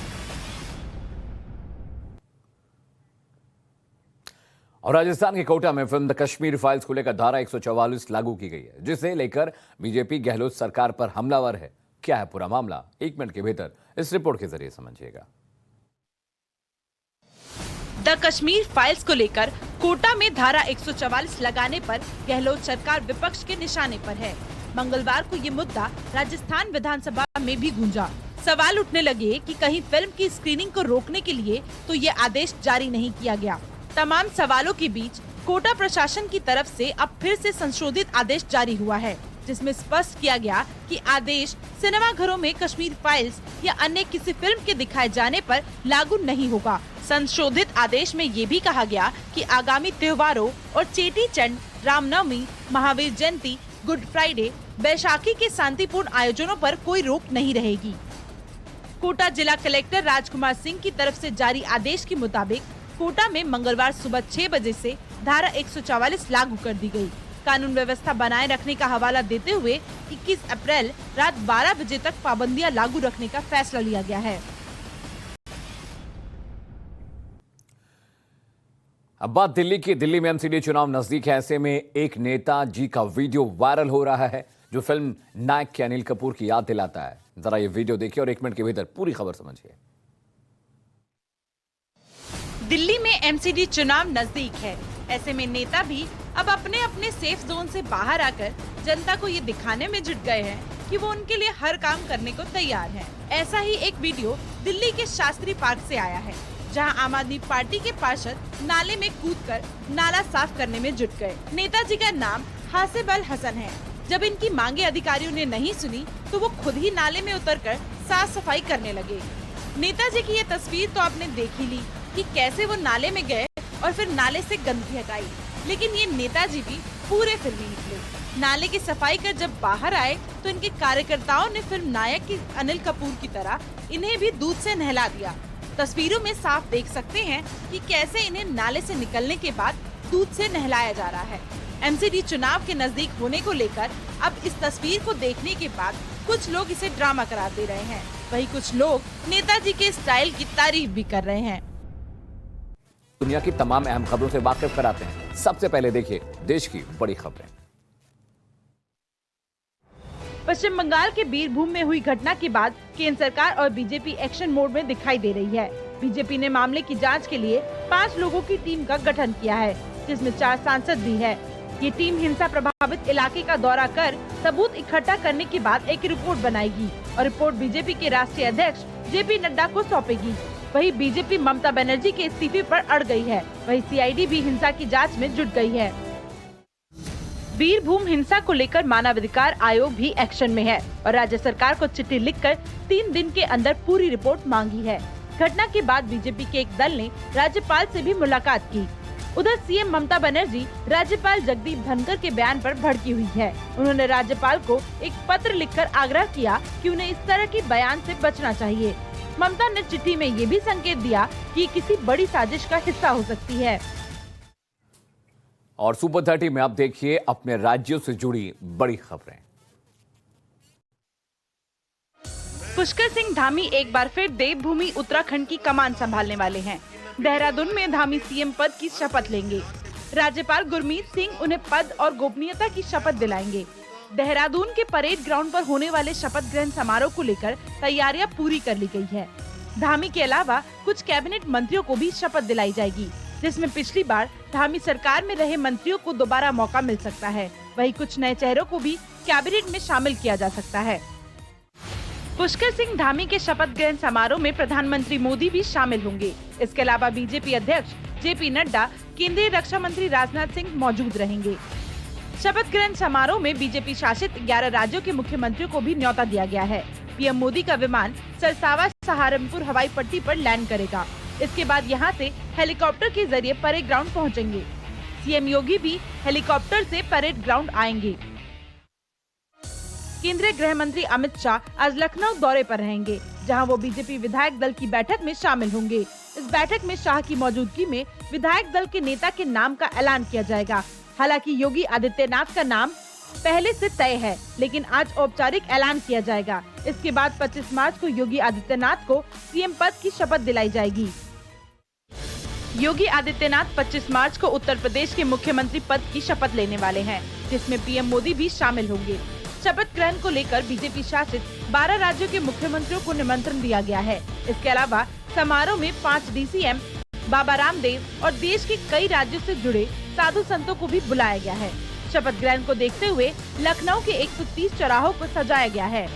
और राजस्थान के कोटा में फिल्म द कश्मीर फाइल्स को लेकर धारा 144 लागू की गई है, जिसे लेकर बीजेपी गहलोत सरकार पर हमलावर है। क्या है पूरा मामला, 1 मिनट के भीतर इस रिपोर्ट के जरिए समझिएगा। द कश्मीर फाइल्स को लेकर कोटा में धारा 144 लगाने पर गहलोत सरकार विपक्ष के निशाने पर है। मंगलवार को ये मुद्दा राजस्थान विधानसभा में भी गूंजा। सवाल उठने लगे कि कहीं फिल्म की स्क्रीनिंग को रोकने के लिए तो ये आदेश जारी नहीं किया गया। तमाम सवालों के बीच कोटा प्रशासन की तरफ से अब फिर से संशोधित आदेश जारी हुआ है, जिसमें स्पष्ट किया गया कि आदेश सिनेमा घरों में कश्मीर फाइल्स या अन्य किसी फिल्म के दिखाए जाने पर लागू नहीं होगा। संशोधित आदेश में ये भी कहा गया कि आगामी त्योहारों और चेटी चंड, रामनवमी, महावीर जयंती, गुड फ्राइडे, बैसाखी के शांतिपूर्ण आयोजनों पर कोई रोक नहीं रहेगी। कोटा जिला कलेक्टर राजकुमार सिंह की तरफ से जारी आदेश के मुताबिक कोटा में मंगलवार सुबह 6 बजे से धारा 144 लागू कर दी गई। कानून व्यवस्था बनाए रखने का हवाला देते हुए 21 अप्रैल रात 12 बजे तक पाबंदियां लागू रखने का फैसला लिया गया है। अब बात दिल्ली की। दिल्ली में एमसीडी चुनाव नजदीक है, ऐसे में एक नेता जी का वीडियो वायरल हो रहा है जो फिल्म नायक के अनिल कपूर की याद दिलाता है। जरा ये वीडियो देखिए और 1 मिनट के भीतर पूरी खबर समझिए। दिल्ली में एमसीडी चुनाव नजदीक है, ऐसे में नेता भी अब अपने अपने सेफ जोन से बाहर आकर जनता को ये दिखाने में जुट गए हैं कि वो उनके लिए हर काम करने को तैयार हैं। ऐसा ही एक वीडियो दिल्ली के शास्त्री पार्क से आया है, जहां आम आदमी पार्टी के पार्षद नाले में कूदकर नाला साफ करने में जुट गए। नेताजी का नाम हासिब अल हसन है। जब इनकी मांगे अधिकारियों ने नहीं सुनी तो वो खुद ही नाले में उतरकर साफ सफाई करने लगे। नेताजी की ये तस्वीर तो आपने देख ही ली कि कैसे वो नाले में गए और फिर नाले से गंदगी हटाई, लेकिन ये नेताजी भी पूरे फिल्मी निकले। नाले की सफाई कर जब बाहर आए तो इनके कार्यकर्ताओं ने फिल्म नायक की अनिल कपूर की तरह इन्हें भी दूध से नहला दिया। तस्वीरों में साफ देख सकते हैं कि कैसे इन्हें नाले से निकलने के बाद दूध से नहलाया जा रहा है। एमसीडी चुनाव के नजदीक होने को लेकर अब इस तस्वीर को देखने के बाद कुछ लोग इसे ड्रामा करार दे रहे हैं, वहीं कुछ लोग नेताजी के स्टाइल की तारीफ भी कर रहे हैं। दुनिया की तमाम अहम खबरों से वाकिफ कराते हैं। सबसे पहले देखिए देश की बड़ी खबरें। पश्चिम बंगाल के बीरभूम में हुई घटना के बाद केंद्र सरकार और बीजेपी एक्शन मोड में दिखाई दे रही है। बीजेपी ने मामले की जांच के लिए 5 लोगों की टीम का गठन किया है, जिसमें 4 सांसद भी है। ये टीम हिंसा प्रभावित इलाके का दौरा कर सबूत इकट्ठा करने के बाद एक रिपोर्ट बनाएगी और रिपोर्ट बीजेपी के राष्ट्रीय अध्यक्ष जेपी नड्डा को सौंपेगी। वहीं बीजेपी ममता बनर्जी के इस्तीफे पर अड़ गई है। वहीं सीआईडी भी हिंसा की जांच में जुट गई है। बीरभूम हिंसा को लेकर मानवाधिकार आयोग भी एक्शन में है और राज्य सरकार को चिट्ठी लिखकर 3 दिन के अंदर पूरी रिपोर्ट मांगी है। घटना के बाद बीजेपी के एक दल ने राज्यपाल से भी मुलाकात की। उधर सीएम ममता बनर्जी राज्यपाल जगदीप धनखड़ के बयान पर भड़की हुई है। उन्होंने राज्यपाल को एक पत्र लिखकर आग्रह किया कि उन्हें इस तरह के बयान से बचना चाहिए। ममता ने चिट्ठी में ये भी संकेत दिया कि किसी बड़ी साजिश का हिस्सा हो सकती है। और सुपर 30 में आप देखिए अपने राज्यों से जुड़ी बड़ी खबरें। पुष्कर सिंह धामी एक बार फिर देवभूमि उत्तराखंड की कमान संभालने वाले हैं। देहरादून में धामी सीएम पद की शपथ लेंगे। राज्यपाल गुरमीत सिंह उन्हें पद और गोपनीयता की शपथ दिलाएंगे। देहरादून के परेड ग्राउंड पर होने वाले शपथ ग्रहण समारोह को लेकर तैयारियां पूरी कर ली गई है। धामी के अलावा कुछ कैबिनेट मंत्रियों को भी शपथ दिलाई जाएगी, जिसमें पिछली बार धामी सरकार में रहे मंत्रियों को दोबारा मौका मिल सकता है। वहीं कुछ नए चेहरों को भी कैबिनेट में शामिल किया जा सकता है। पुष्कर सिंह धामी के शपथ ग्रहण समारोह में प्रधानमंत्री मोदी भी शामिल होंगे। इसके अलावा बीजेपी अध्यक्ष जेपी नड्डा, केंद्रीय रक्षा मंत्री राजनाथ सिंह मौजूद रहेंगे। शपथ ग्रहण समारोह में बीजेपी शासित 11 राज्यों के मुख्यमंत्रियों को भी न्योता दिया गया है। पीएम मोदी का विमान सरसावा सहारनपुर हवाई पट्टी पर लैंड करेगा। इसके बाद यहां से हेलीकॉप्टर के जरिए परेड ग्राउंड पहुंचेंगे। सीएम योगी भी हेलीकॉप्टर से परेड ग्राउंड आएंगे। केंद्रीय गृह मंत्री अमित शाह आज लखनऊ दौरे पर रहेंगे, जहां वो बीजेपी विधायक दल की बैठक में शामिल होंगे। इस बैठक में शाह की मौजूदगी में विधायक दल के नेता के नाम का ऐलान किया जाएगा। हालांकि योगी आदित्यनाथ का नाम पहले से तय है, लेकिन आज औपचारिक ऐलान किया जाएगा। इसके बाद 25 मार्च को योगी आदित्यनाथ को सीएम पद की शपथ दिलाई जाएगी। योगी आदित्यनाथ 25 मार्च को उत्तर प्रदेश के मुख्यमंत्री पद की शपथ लेने वाले हैं, जिसमें पीएम मोदी भी शामिल होंगे। शपथ ग्रहण को लेकर बीजेपी शासित 12 राज्यों के मुख्यमंत्रियों को निमंत्रण दिया गया है। इसके अलावा समारोह में 5 डीसीएम, बाबा रामदेव और देश के कई राज्यों से जुड़े साधु संतों को भी बुलाया गया है। शपथ ग्रहण को देखते हुए लखनऊ के 130 चौराहों को सजाया गया है।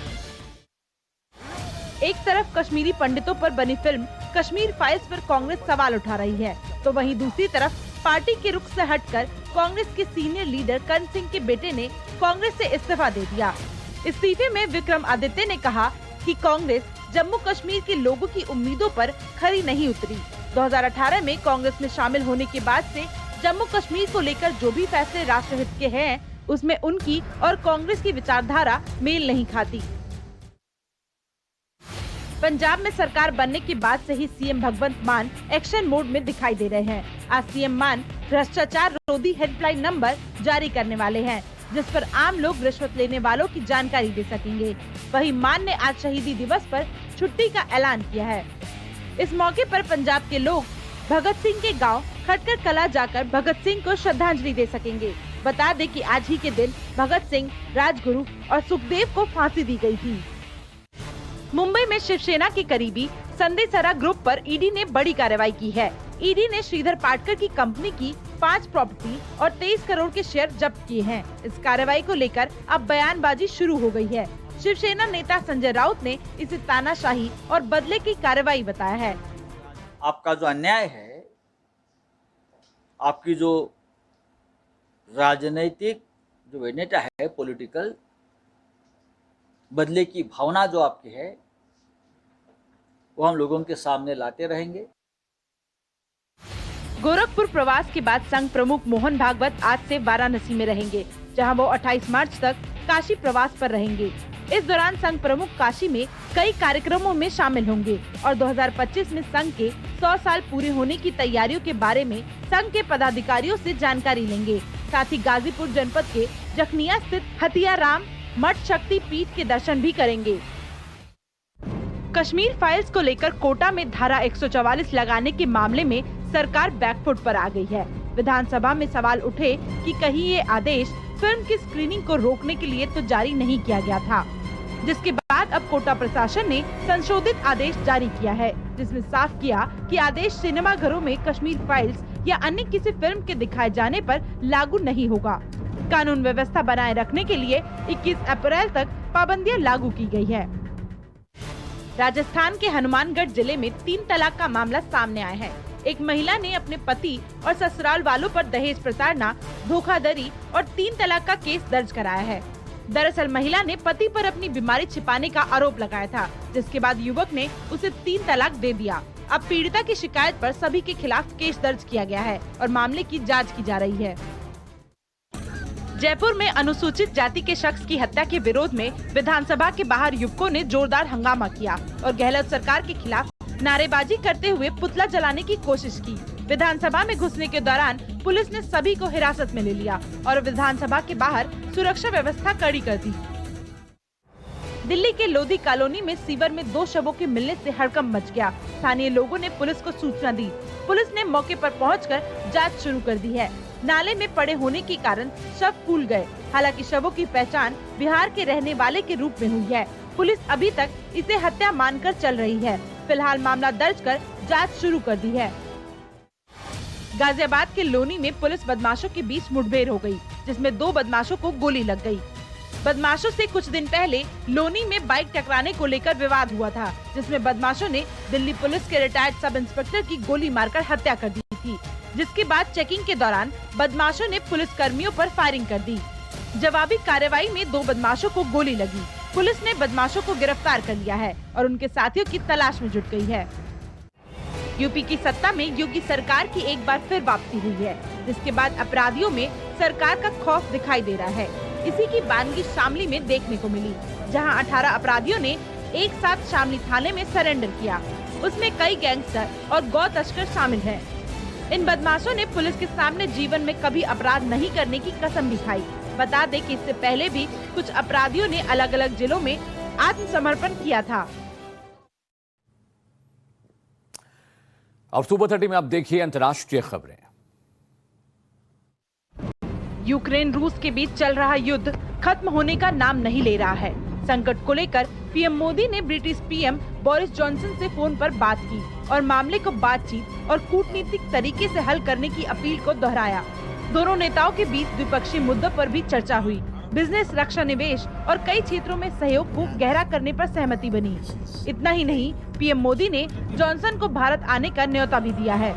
एक तरफ कश्मीरी पंडितों पर बनी फिल्म कश्मीर फाइल्स पर कांग्रेस सवाल उठा रही है, तो वहीं दूसरी तरफ पार्टी के रुख से हटकर कांग्रेस के सीनियर लीडर करण सिंह के बेटे ने कांग्रेस से इस्तीफा दे दिया। इस्तीफे में विक्रम आदित्य ने कहा कि कांग्रेस जम्मू कश्मीर के लोगों की उम्मीदों पर खरी नहीं उतरी। 2018 में कांग्रेस में शामिल होने के बाद से जम्मू कश्मीर को लेकर जो भी फैसले राष्ट्रहित के हैं, उसमें उनकी और कांग्रेस की विचारधारा मेल नहीं खाती। पंजाब में सरकार बनने के बाद से ही सीएम भगवंत मान एक्शन मोड में दिखाई दे रहे हैं। आज सीएम मान भ्रष्टाचार रोधी हेल्पलाइन नंबर जारी करने वाले हैं, जिस पर आम लोग रिश्वत लेने वालों की जानकारी दे सकेंगे। वहीं मान ने आज शहीदी दिवस पर छुट्टी का ऐलान किया है। इस मौके पर पंजाब के लोग भगत सिंह के गांव खटकर कला जाकर भगत सिंह को श्रद्धांजलि दे सकेंगे। बता दें कि आज ही के दिन भगत सिंह, राजगुरु और सुखदेव को फांसी दी गई थी। मुंबई में शिवसेना के करीबी संजय सरा ग्रुप पर ईडी ने बड़ी कार्रवाई की है। ईडी ने श्रीधर पाटकर की कंपनी की 5 प्रॉपर्टी और 23 करोड़ के शेयर जब्त किए हैं। इस कार्रवाई को लेकर अब बयानबाजी शुरू हो गई है। शिवसेना नेता संजय राउत ने इसे तानाशाही और बदले की कार्रवाई बताया है। आपका जो अन्याय है, आपकी जो राजनीतिक जो वेनेटा है, पॉलिटिकल बदले की भावना जो आपकी है, वो हम लोगों के सामने लाते रहेंगे। गोरखपुर प्रवास के बाद संघ प्रमुख मोहन भागवत आज से वाराणसी में रहेंगे, जहां वो 28 मार्च तक काशी प्रवास पर रहेंगे। इस दौरान संघ प्रमुख काशी में कई कार्यक्रमों में शामिल होंगे और 2025 में संघ के 100 साल पूरे होने की तैयारियों के बारे में संघ के पदाधिकारियों से जानकारी लेंगे। साथ ही गाजीपुर जनपद के जखनिया स्थित हथियाराम मठ शक्ति पीठ के दर्शन भी करेंगे। कश्मीर फाइल्स को लेकर कोटा में धारा 144 लगाने के मामले में सरकार बैकफुट पर आ गई है। विधानसभा में सवाल उठे कि कहीं ये आदेश फिल्म की स्क्रीनिंग को रोकने के लिए तो जारी नहीं किया गया था, जिसके बाद अब कोटा प्रशासन ने संशोधित आदेश जारी किया है, जिसमें साफ किया कि आदेश सिनेमाघरों में कश्मीर फाइल्स या अन्य किसी फिल्म के दिखाए जाने पर लागू नहीं होगा। कानून व्यवस्था बनाए रखने के लिए 21 अप्रैल तक पाबंदियां लागू की गई है। राजस्थान के हनुमानगढ़ जिले में 3 तलाक का मामला सामने आया है। एक महिला ने अपने पति और ससुराल वालों पर दहेज प्रताड़ना, धोखाधड़ी और 3 तलाक का केस दर्ज कराया है। दरअसल महिला ने पति पर अपनी बीमारी छिपाने का आरोप लगाया था, जिसके बाद युवक ने उसे 3 तलाक दे दिया। अब पीड़िता की शिकायत पर सभी के खिलाफ केस दर्ज किया गया है और मामले की जाँच की जा रही है। जयपुर में अनुसूचित जाति के शख्स की हत्या के विरोध में विधानसभा के बाहर युवकों ने जोरदार हंगामा किया और गहलोत सरकार के खिलाफ नारेबाजी करते हुए पुतला जलाने की कोशिश की। विधानसभा में घुसने के दौरान पुलिस ने सभी को हिरासत में ले लिया और विधानसभा के बाहर सुरक्षा व्यवस्था कड़ी कर दी। दिल्ली के लोधी कॉलोनी में सीवर में 2 शवों के मिलने से हड़कंप मच गया। स्थानीय लोगों ने पुलिस को सूचना दी। पुलिस ने मौके पर पहुंचकर जांच शुरू कर दी है। नाले में पड़े होने के कारण शव फूल गए। हालांकि शवों की पहचान बिहार के रहने वाले के रूप में हुई है। पुलिस अभी तक इसे हत्या मानकर चल रही है। फिलहाल मामला दर्ज कर जांच शुरू कर दी है। गाजियाबाद के लोनी में पुलिस बदमाशों के बीच मुठभेड़ हो गई, जिसमें 2 बदमाशों को गोली लग गई। बदमाशों से कुछ दिन पहले लोनी में बाइक टकराने को लेकर विवाद हुआ था, जिसमें बदमाशों ने दिल्ली पुलिस के रिटायर्ड सब इंस्पेक्टर की गोली मारकर हत्या कर दी थी, जिसके बाद चेकिंग के दौरान बदमाशों ने पुलिस कर्मियों पर फायरिंग कर दी। जवाबी कार्रवाई में 2 बदमाशों को गोली लगी। पुलिस ने बदमाशों को गिरफ्तार कर लिया है और उनके साथियों की तलाश में जुट गई है। यूपी की सत्ता में योगी सरकार की एक बार फिर वापसी हुई है, जिसके बाद अपराधियों में सरकार का खौफ दिखाई दे रहा है। इसी की बानगी शामली में देखने को मिली, जहां 18 अपराधियों ने एक साथ शामली थाने में सरेंडर किया। उसमें कई गैंगस्टर और गौ तस्कर शामिल हैं। इन बदमाशों ने पुलिस के सामने जीवन में कभी अपराध नहीं करने की कसम भी खाई। बता दें कि इससे पहले भी कुछ अपराधियों ने अलग अलग जिलों में आत्मसमर्पण किया था। अब सुबह 30 में आप देखिए अंतर्राष्ट्रीय खबरें। यूक्रेन रूस के बीच चल रहा युद्ध खत्म होने का नाम नहीं ले रहा है। संकट को लेकर पीएम मोदी ने ब्रिटिश पीएम बोरिस जॉनसन से फोन पर बात की और मामले को बातचीत और कूटनीतिक तरीके से हल करने की अपील को दोहराया। दोनों नेताओं के बीच द्विपक्षीय मुद्दों पर भी चर्चा हुई। बिजनेस, रक्षा, निवेश और कई क्षेत्रों में सहयोग को गहरा करने पर सहमति बनी। इतना ही नहीं, पीएम मोदी ने जॉनसन को भारत आने का न्योता भी दिया है।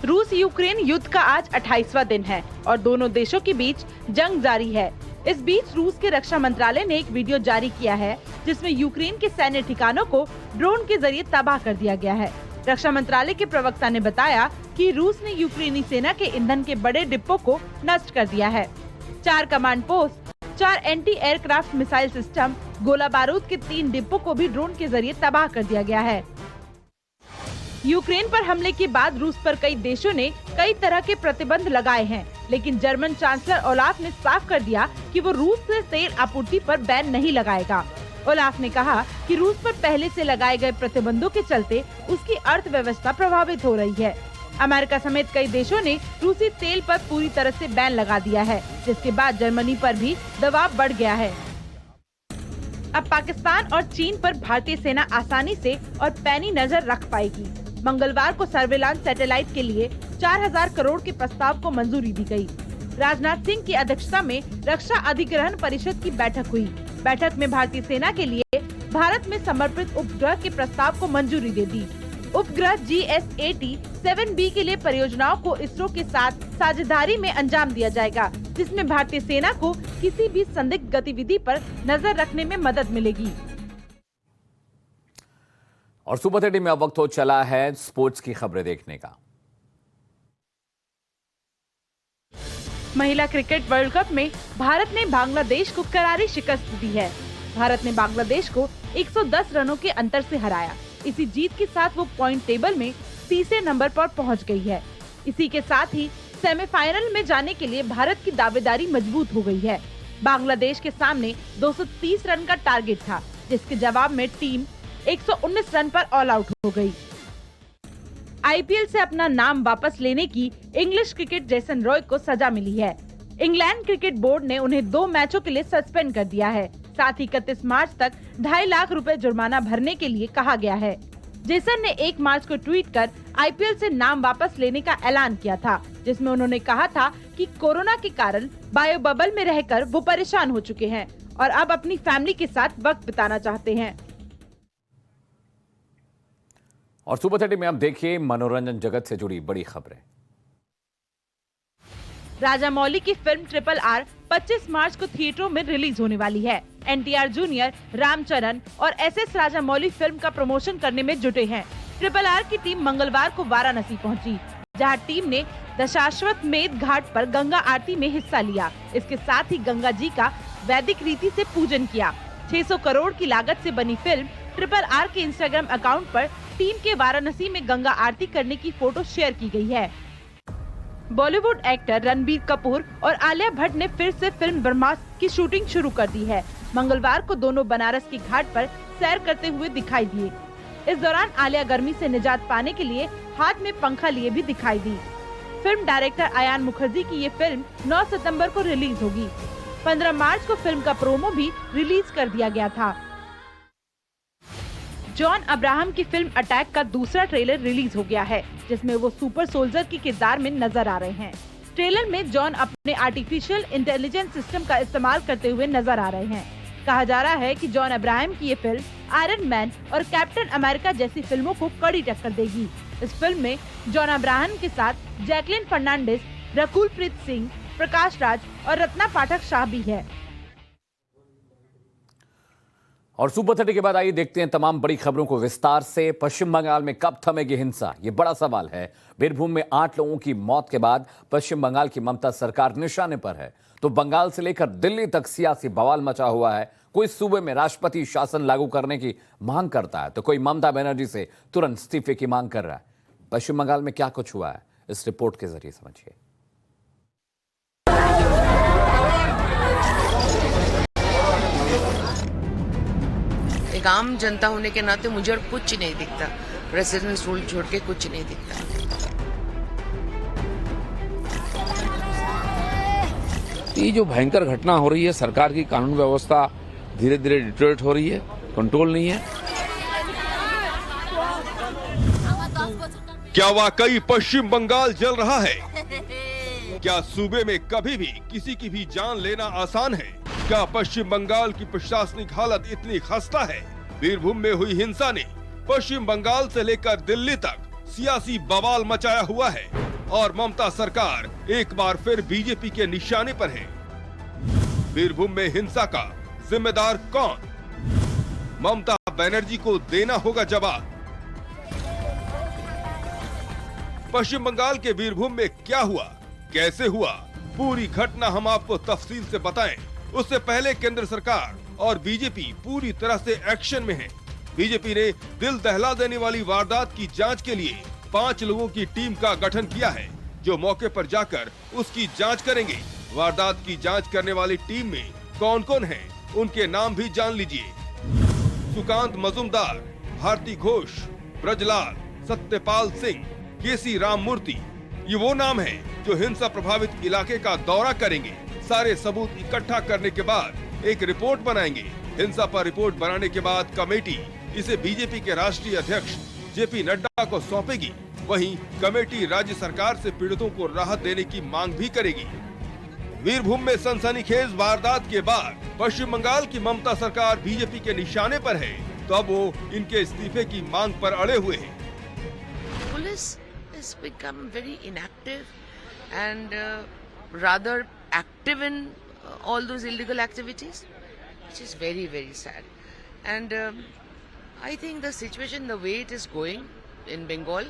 रूस यूक्रेन युद्ध का आज 28वां दिन है और दोनों देशों के बीच जंग जारी है। इस बीच रूस के रक्षा मंत्रालय ने एक वीडियो जारी किया है जिसमें यूक्रेन के सैन्य ठिकानों को ड्रोन के जरिए तबाह कर दिया गया है। रक्षा मंत्रालय के प्रवक्ता ने बताया कि रूस ने यूक्रेनी सेना के ईंधन के बड़े डिब्बों को नष्ट कर दिया है। 4 command post, 4 anti aircraft missile system, गोला बारूद के 3 डिब्बों को भी ड्रोन के जरिए तबाह कर दिया गया है। यूक्रेन पर हमले के बाद रूस पर कई देशों ने कई तरह के प्रतिबंध लगाए हैं, लेकिन जर्मन चांसलर ओलाफ ने साफ कर दिया कि वो रूस से तेल आपूर्ति पर बैन नहीं लगाएगा। ओलाफ ने कहा कि रूस पर पहले से लगाए गए प्रतिबंधों के चलते उसकी अर्थव्यवस्था प्रभावित हो रही है। अमेरिका समेत कई देशों ने रूसी तेल पर पूरी तरह से बैन लगा दिया है, जिसके बाद जर्मनी पर भी दबाव बढ़ गया है। अब पाकिस्तान और चीन पर भारतीय सेना आसानी से और पैनी नजर रख पाएगी। मंगलवार को सर्विलांस सैटेलाइट के लिए 4000 करोड़ के प्रस्ताव को मंजूरी दी गई। राजनाथ सिंह की अध्यक्षता में रक्षा अधिग्रहण परिषद की बैठक हुई। बैठक में भारतीय सेना के लिए भारत में समर्पित उपग्रह के प्रस्ताव को मंजूरी दे दी। उपग्रह GSAT-7B के लिए परियोजनाओं को इसरो के साथ साझेदारी में अंजाम दिया जाएगा, जिसमें भारतीय सेना को किसी भी संदिग्ध गतिविधि पर नजर रखने में मदद मिलेगी। और सुपर 30 में अब वक्त हो चला है स्पोर्ट्स की खबरें देखने का। महिला क्रिकेट वर्ल्ड कप में भारत ने बांग्लादेश को करारी शिकस्त दी है। भारत ने बांग्लादेश को 110 रनों के अंतर से हराया। इसी जीत के साथ वो पॉइंट टेबल में तीसरे नंबर पर पहुंच गई है। इसी के साथ ही सेमीफाइनल में जाने के लिए भारत की दावेदारी मजबूत हो गई है। बांग्लादेश के सामने 230 रन का टारगेट था, जिसके जवाब में टीम 119 रन पर ऑल आउट हो गई। आईपीएल से अपना नाम वापस लेने की इंग्लिश क्रिकेट जेसन रॉय को सजा मिली है। इंग्लैंड क्रिकेट बोर्ड ने उन्हें 2 मैचों के लिए सस्पेंड कर दिया है। साथ ही 31 मार्च तक 2.5 लाख रुपए जुर्माना भरने के लिए कहा गया है। जेसन ने 1 मार्च को ट्वीट कर आईपीएल से नाम वापस लेने का ऐलान किया था, जिसमें उन्होंने कहा था कि कोरोना के कारण बायो बबल में रहकर वो परेशान हो चुके हैं और अब अपनी फैमिली के साथ वक्त बिताना चाहते हैं। और सुपर 30 में अब देखिए मनोरंजन जगत से जुड़ी बड़ी खबरें। राजामौली की फिल्म RRR 25 मार्च को थिएटरों में रिलीज होने वाली है। NTR जूनियर, रामचरण और SS राजामौली फिल्म का प्रमोशन करने में जुटे हैं। RRR की टीम मंगलवार को वाराणसी पहुंची, जहां टीम ने दशाश्वमेध घाट पर गंगा आरती में हिस्सा लिया। इसके साथ ही गंगा जी का वैदिक रीति से पूजन किया। 600 करोड़ की लागत से बनी फिल्म RRR के इंस्टाग्राम अकाउंट पर टीम के वाराणसी में गंगा आरती करने की फोटो शेयर की गई है। बॉलीवुड एक्टर रणबीर कपूर और आलिया भट्ट ने फिर से फिल्म ब्रह्मास्त्र की शूटिंग शुरू कर दी है। मंगलवार को दोनों बनारस की घाट पर सैर करते हुए दिखाई दिए। इस दौरान आलिया गर्मी से निजात पाने के लिए हाथ में पंखा लिए भी दिखाई दी। फिल्म डायरेक्टर अयान मुखर्जी की ये फिल्म 9 सितंबर को रिलीज होगी। 15 मार्च को फिल्म का प्रोमो भी रिलीज कर दिया गया था। जॉन अब्राहम की फिल्म अटैक का दूसरा ट्रेलर रिलीज हो गया है, जिसमें वो सुपर सोल्जर के किरदार में नजर आ रहे हैं। ट्रेलर में जॉन अपने आर्टिफिशियल इंटेलिजेंस सिस्टम का इस्तेमाल करते हुए नजर आ रहे हैं। कहा जा रहा है कि जॉन अब्राहम की ये फिल्म आयरन मैन और कैप्टन अमेरिका जैसी फिल्मों को कड़ी टक्कर देगी। इस फिल्म में जॉन अब्राहम के साथ जैकलिन फर्नांडिस, रकुल प्रीत सिंह, प्रकाश राज और रत्ना पाठक शाह भी है। और सुपर 30 के बाद आइए देखते हैं तमाम बड़ी खबरों को विस्तार से। पश्चिम बंगाल में कब थमेगी हिंसा, ये बड़ा सवाल है। बीरभूम में 8 लोगों की मौत के बाद पश्चिम बंगाल की ममता सरकार निशाने पर है, तो बंगाल से लेकर दिल्ली तक सियासी बवाल मचा हुआ है। कोई सूबे में राष्ट्रपति शासन लागू करने की मांग करता है, तो कोई ममता बनर्जी से तुरंत इस्तीफे की मांग कर रहा है। पश्चिम बंगाल में क्या कुछ हुआ है, इस रिपोर्ट के जरिए समझिए। एक आम जनता होने के नाते मुझे और कुछ नहीं दिखता, प्रेसिडेंट रूल छोड़ के कुछ नहीं दिखता। ये जो भयंकर घटना हो रही है, सरकार की कानून व्यवस्था धीरे धीरे डिटोरेट हो रही है, कंट्रोल नहीं है। क्या वाकई पश्चिम बंगाल जल रहा है? क्या सूबे में कभी भी किसी की भी जान लेना आसान है? क्या पश्चिम बंगाल की प्रशासनिक हालत इतनी खस्ता है? बीरभूम में हुई हिंसा ने पश्चिम बंगाल से लेकर दिल्ली तक सियासी बवाल मचाया हुआ है। और ममता सरकार एक बार फिर बीजेपी के निशाने पर है। बीरभूम में हिंसा का जिम्मेदार कौन? ममता बनर्जी को देना होगा जवाब। पश्चिम बंगाल के बीरभूम में क्या हुआ, कैसे हुआ, पूरी घटना हम आपको तफसील से बताएं। उससे पहले केंद्र सरकार और बीजेपी पूरी तरह से एक्शन में है। बीजेपी ने दिल दहला देने वाली वारदात की जांच के लिए 5 लोगों की टीम का गठन किया है, जो मौके पर जाकर उसकी जांच करेंगे। वारदात की जांच करने वाली टीम में कौन कौन है, उनके नाम भी जान लीजिए। सुकांत मजुमदार, भारती घोष, ब्रजलाल, सत्यपाल सिंह, केसी राममूर्ति, ये वो नाम हैं जो हिंसा प्रभावित इलाके का दौरा करेंगे। सारे सबूत इकट्ठा करने के बाद एक रिपोर्ट बनाएंगे। हिंसा पर रिपोर्ट बनाने के बाद कमेटी इसे बीजेपी के राष्ट्रीय अध्यक्ष जेपी नड्डा को सौंपेगी। वहीं कमेटी राज्य सरकार से पीड़ितों को राहत देने की मांग भी करेगी। बीरभूम में सनसनीखेज वारदात के बाद पश्चिम बंगाल की ममता सरकार बीजेपी के निशाने पर है, तो अब वो इनके इस्तीफे की मांग पर अड़े हुए हैं। Police has become very inactive and rather active in all those illegal activities, which is very, very sad. And I think the situation, the way it is going in Bengal,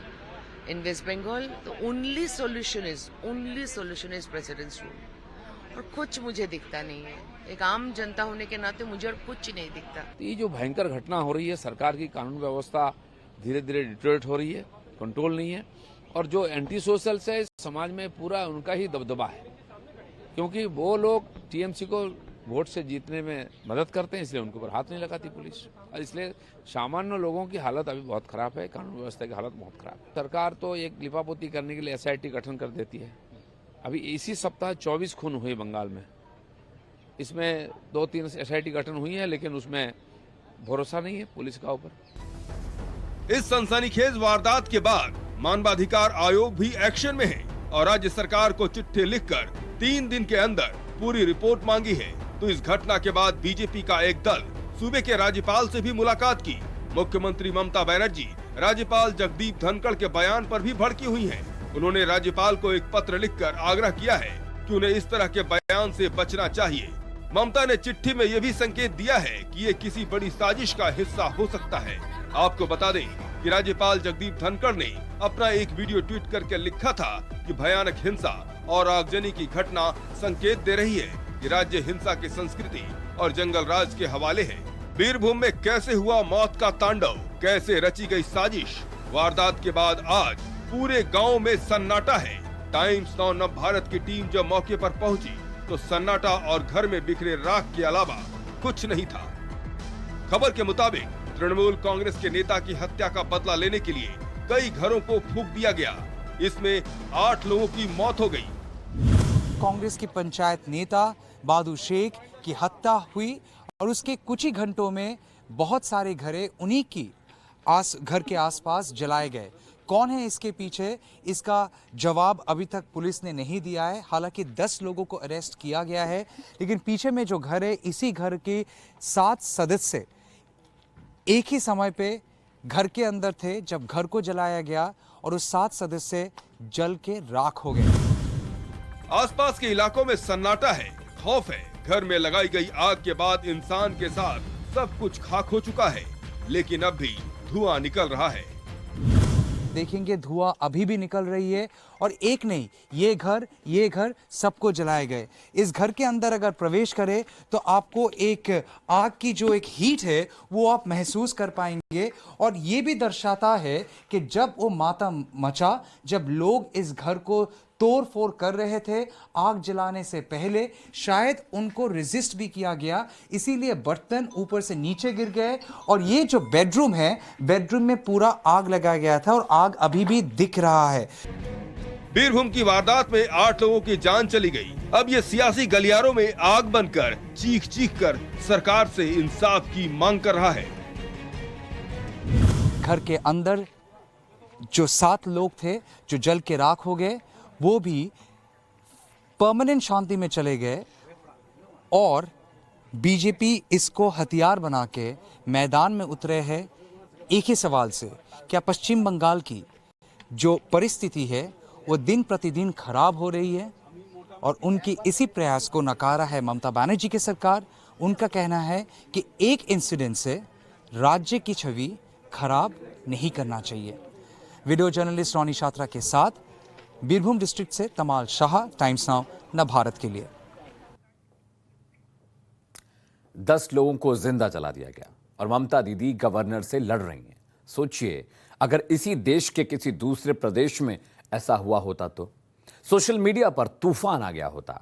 in West Bengal, the only solution is President's rule. और कुछ मुझे दिखता नहीं है। एक आम जनता होने के नाते मुझे और कुछ नहीं दिखता। ये जो भयंकर घटना हो रही है, सरकार की कानून व्यवस्था धीरे धीरे डिटोरेट हो रही है, कंट्रोल नहीं है। और जो एंटी सोशल्स है समाज में, पूरा उनका ही दबदबा है, क्योंकि वो लोग टीएमसी को वोट से जीतने में मदद करते हैं, इसलिए उनके ऊपर हाथ नहीं लगाती पुलिस। और इसलिए सामान्य लोगों की हालत अभी बहुत खराब है, कानून व्यवस्था की हालत बहुत खराब है। सरकार तो एक लिपापोती करने के लिए एसआईटी गठन कर देती है। अभी इसी सप्ताह 24 खून हुए बंगाल में। इसमें 2-3 एसआईटी गठन हुई है, लेकिन उसमें भरोसा नहीं है पुलिस का ऊपर। इस सनसनीखेज वारदात के बाद मानवाधिकार आयोग भी एक्शन में है और राज्य सरकार को चिट्ठी लिखकर 3 दिन के अंदर पूरी रिपोर्ट मांगी है। तो इस घटना के बाद बीजेपी का एक दल सूबे के राज्यपाल से भी मुलाकात की। मुख्यमंत्री ममता बनर्जी राज्यपाल जगदीप धनखड़ के बयान पर भी भड़की हुई हैं। उन्होंने राज्यपाल को एक पत्र लिखकर आग्रह किया है कि उन्हें इस तरह के बयान से बचना चाहिए। ममता ने चिट्ठी में यह भी संकेत दिया है कि ये किसी बड़ी साजिश का हिस्सा हो सकता है। आपको बता दें कि राज्यपाल जगदीप धनखड़ ने अपना एक वीडियो ट्वीट करके लिखा था कि भयानक हिंसा और आगजनी की घटना संकेत दे रही है कि राज्य हिंसा की संस्कृति और जंगल राज के हवाले है। बीरभूम में कैसे हुआ मौत का तांडव, कैसे रची गई साजिश। वारदात के बाद आज पूरे गांव में सन्नाटा है। टाइम्स नाउ नव भारत की टीम जब मौके पर पहुंची तो सन्नाटा और घर में बिखरे राख के अलावा कुछ नहीं था। खबर के मुताबिक तृणमूल कांग्रेस के नेता की हत्या का बदला लेने के लिए कई घरों को फूंक दिया गया। इसमें 8 लोगों की मौत हो गई। कांग्रेस की पंचायत नेता बादू शेख की हत्या हुई और उसके कुछ ही घंटों में बहुत सारे घरे उन्हीं की घर के आसपास जलाए गए। कौन है इसके पीछे, इसका जवाब अभी तक पुलिस ने नहीं दिया है। हालांकि 10 लोगों को अरेस्ट किया गया है, लेकिन पीछे में जो घर है, इसी घर के 7 सदस्य एक ही समय पे घर के अंदर थे जब घर को जलाया गया और उस 7 सदस्य जल के राख हो गए। आसपास के इलाकों में सन्नाटा है, खौफ है। घर में लगाई गई आग के बाद इंसान के साथ सब कुछ खाक हो चुका है, लेकिन अब भी धुआं निकल रहा है। देखेंगे धुआं अभी भी निकल रही है और एक नहीं, ये घर सबको जलाए गए। इस घर के अंदर अगर प्रवेश करें तो आपको एक आग की जो एक हीट है वो आप महसूस कर पाएंगे। और ये भी दर्शाता है कि जब वो मातम मचा, जब लोग इस घर को तोड़ फोड़ कर रहे थे, आग जलाने से पहले शायद उनको रेजिस्ट भी किया गया, इसीलिए बर्तन ऊपर से नीचे गिर गए। और ये जो बेडरूम है, बेडरूम में पूरा आग लगाया गया था और आग अभी भी दिख रहा है। बीरभूम की वारदात में 8 लोगों की जान चली गई। अब ये सियासी गलियारों में आग बनकर चीख चीख कर सरकार से इंसाफ की मांग कर रहा है। घर के अंदर जो 7 लोग थे जो जल के राख हो गए, वो भी परमानेंट शांति में चले गए। और बीजेपी इसको हथियार बना के मैदान में उतरे हैं एक ही सवाल से, क्या पश्चिम बंगाल की जो परिस्थिति है वो दिन प्रतिदिन खराब हो रही है और उनकी इसी प्रयास को नकारा है ममता बनर्जी की सरकार। उनका कहना है कि एक इंसिडेंट से राज्य की छवि खराब नहीं करना चाहिए। वीडियो जर्नलिस्ट रोनी शात्रा के साथ बीरभूम डिस्ट्रिक्ट से तमाल शाह, टाइम्स नाउ नव भारत के लिए। 10 लोगों को जिंदा जला दिया गया और ममता दीदी गवर्नर से लड़ रही हैं। सोचिए अगर इसी देश के किसी दूसरे प्रदेश में ऐसा हुआ होता तो सोशल मीडिया पर तूफान आ गया होता।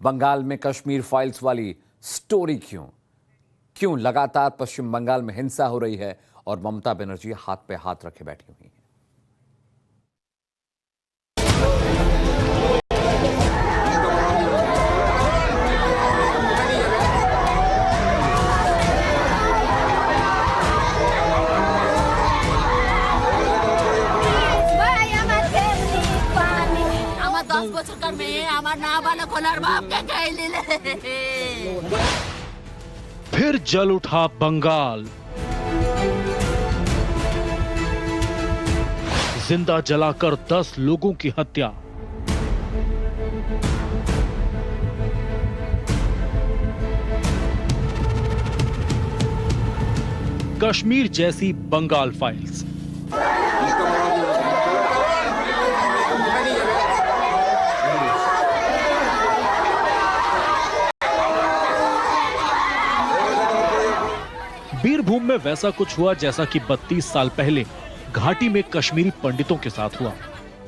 बंगाल में कश्मीर फाइल्स वाली स्टोरी क्यों लगातार पश्चिम बंगाल में हिंसा हो रही है और ममता बनर्जी हाथ पे हाथ रखे बैठी हुई हैं। फिर जल उठा बंगाल। जिंदा जलाकर 10 लोगों की हत्या। कश्मीर जैसी बंगाल फाइल्स। बीरभूम में वैसा कुछ हुआ जैसा कि 32 साल पहले घाटी में कश्मीरी पंडितों के साथ हुआ।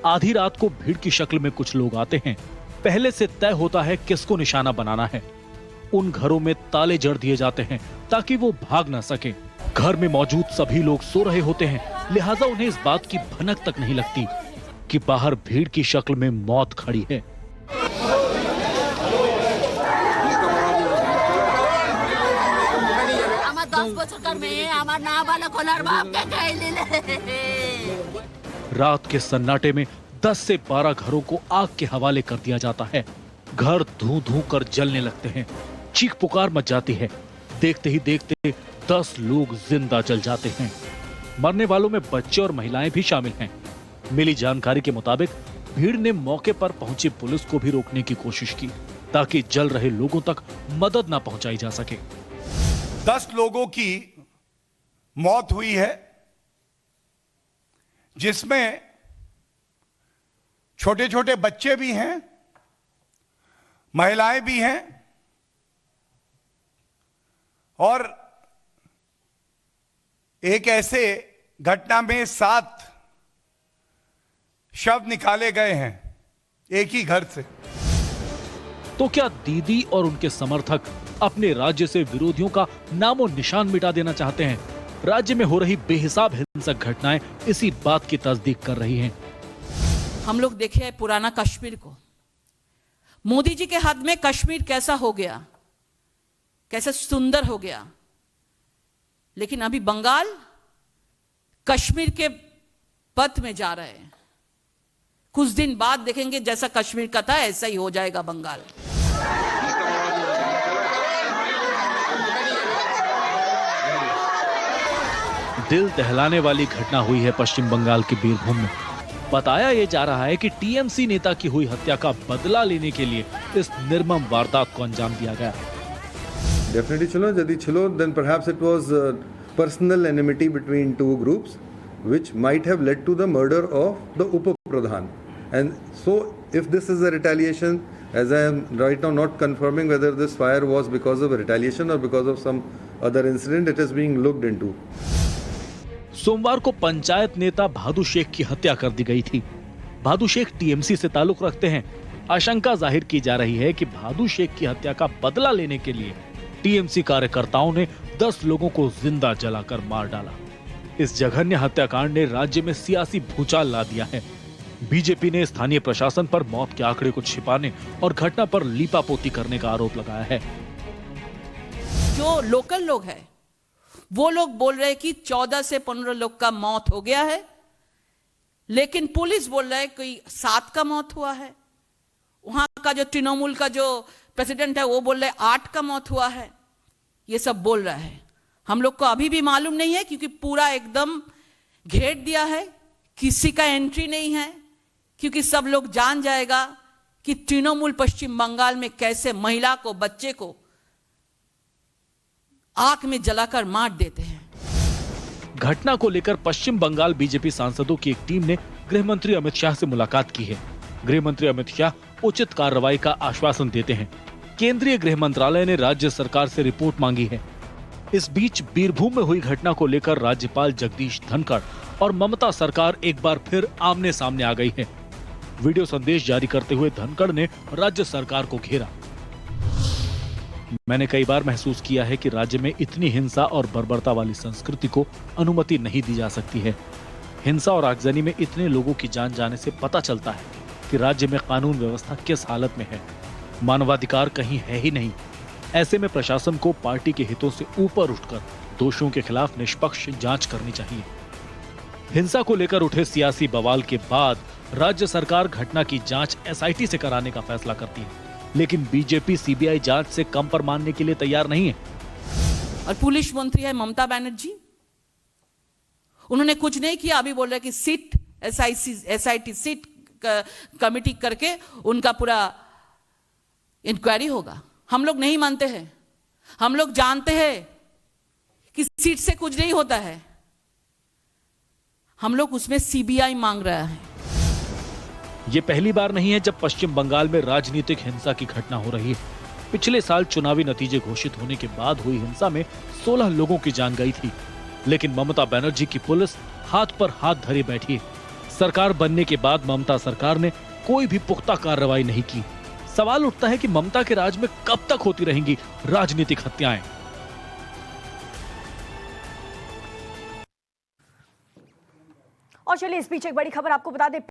आधी रात को भीड़ की शक्ल में कुछ लोग आते हैं। पहले से तय होता है किसको निशाना बनाना है। उन घरों में ताले जड़ दिए जाते हैं ताकि वो भाग ना सके। घर में मौजूद सभी लोग सो रहे होते हैं, लिहाजा उन्हें इस बात की भनक तक नहीं लगती कि बाहर भीड़ की शक्ल में मौत खड़ी है। रात के सन्नाटे में 10 से 12 घरों को आग के हवाले कर दिया जाता है। घर धू कर जलने लगते हैं। चीख पुकार मच जाती है। देखते ही देखते 10 लोग जिंदा जल जाते हैं। मरने वालों में बच्चे और महिलाएं भी शामिल हैं। मिली जानकारी के मुताबिक भीड़ ने मौके पर पहुंची पुलिस को भी रोकने की कोशिश की ताकि जल रहे लोगों तक मदद ना पहुंचाई जा सके। 10 लोगों की मौत हुई है, जिसमें छोटे छोटे बच्चे भी हैं, महिलाएं भी हैं और एक ऐसे घटना में 7 शव निकाले गए हैं एक ही घर से। तो क्या दीदी और उनके समर्थक अपने राज्य से विरोधियों का नामो निशान मिटा देना चाहते हैं? राज्य में हो रही बेहिसाब हिंसक घटनाएं इसी बात की तस्दीक कर रही हैं। हम लोग देखे हैं पुराना कश्मीर को। मोदी जी के हाथ में कश्मीर कैसा हो गया, कैसे सुंदर हो गया, लेकिन अभी बंगाल कश्मीर के पथ में जा रहे हैं। कुछ दिन बाद देखेंगे जैसा कश्मीर का था ऐसा ही हो जाएगा बंगाल। दिल दहलाने वाली घटना हुई है पश्चिम बंगाल के बीरभूम में। बताया यह जा रहा है कि टीएमसी नेता की हुई हत्या का बदला लेने के लिए इस निर्मम वारदात को अंजाम दिया गया। Definitely chalo, यदि chalo, then perhaps it was personal enmity between two groups, which might have led to the murder of the Upa-Pradhan. And so, if this is a retaliation, as I am right now not confirming whether this fire was because of a retaliation or because of some other incident, it is being looked into. सोमवार को पंचायत नेता भादु शेख की हत्या कर दी गई थी। भादु Sheikh TMC से ताल्लुक रखते हैं। आशंका जाहिर की जा रही है कि भादु शेख की हत्या का बदला लेने के लिए टीएमसी कार्यकर्ताओं ने 10 लोगों को जिंदा जलाकर मार डाला। इस जघन्य हत्याकांड ने राज्य में सियासी भूचाल ला दिया है। बीजेपी ने स्थानीय प्रशासन पर मौत के आंकड़े को छिपाने और घटना पर लीपापोती करने का आरोप लगाया है। जो लोकल लोग हैं वो लोग बोल रहे हैं कि 14 से 15 लोग का मौत हो गया है, लेकिन पुलिस बोल रहा है कोई 7 का मौत हुआ है। वहां का जो तृणमूल का जो प्रेसिडेंट है वो बोल रहे 8 का मौत हुआ है। ये सब बोल रहा है। हम लोग को अभी भी मालूम नहीं है क्योंकि पूरा एकदम घेर दिया है, किसी का एंट्री नहीं है, क्योंकि सब लोग जान जाएगा कि तृणमूल पश्चिम बंगाल में कैसे महिला को, बच्चे को आंख में जलाकर मार देते हैं। घटना को लेकर पश्चिम बंगाल बीजेपी सांसदों की एक टीम ने गृह मंत्री अमित शाह से मुलाकात की है। गृह मंत्री अमित शाह उचित कार्रवाई का आश्वासन देते हैं। केंद्रीय गृह मंत्रालय ने राज्य सरकार से रिपोर्ट मांगी है। इस बीच बीरभूम में हुई घटना को लेकर राज्यपाल जगदीश धनखड़ और ममता सरकार एक बार फिर आमने सामने आ गई है। वीडियो संदेश जारी करते हुए धनखड़ ने राज्य सरकार को घेरा। मैंने कई बार महसूस किया है कि राज्य में इतनी हिंसा और बर्बरता वाली संस्कृति को अनुमति नहीं दी जा सकती है। हिंसा और आगजनी में इतने लोगों की जान जाने से पता चलता है कि राज्य में कानून व्यवस्था किस हालत में है। मानवाधिकार कहीं है ही नहीं। ऐसे में प्रशासन को पार्टी के हितों से ऊपर उठकर दोषियों के खिलाफ निष्पक्ष जांच करनी चाहिए। हिंसा को लेकर उठे सियासी बवाल के बाद राज्य सरकार घटना की जांच एसआईटी से कराने का फैसला करती है, लेकिन बीजेपी सीबीआई जांच से कम पर मानने के लिए तैयार नहीं है। और पुलिस मंत्री है ममता बनर्जी, उन्होंने कुछ नहीं किया। अभी बोल रहे कि सीट एसआईटी सीट कमेटी करके उनका पूरा इंक्वायरी होगा। हम लोग नहीं मानते हैं। हम लोग जानते हैं कि सीट से कुछ नहीं होता है। हम लोग उसमें सीबीआई मांग रहा है। ये पहली बार नहीं है जब पश्चिम बंगाल में राजनीतिक हिंसा की घटना हो रही है। पिछले साल चुनावी नतीजे घोषित होने के बाद हुई हिंसा में 16 लोगों की जान गई थी, लेकिन ममता बनर्जी की पुलिस हाथ पर हाथ धरे बैठी है। सरकार बनने के बाद ममता सरकार ने कोई भी पुख्ता कार्रवाई नहीं की। सवाल उठता है कि ममता के राज में कब तक होती रहेंगी राजनीतिक हत्याएं। और चलिए इस बीच एक बड़ी खबर आपको बता दें।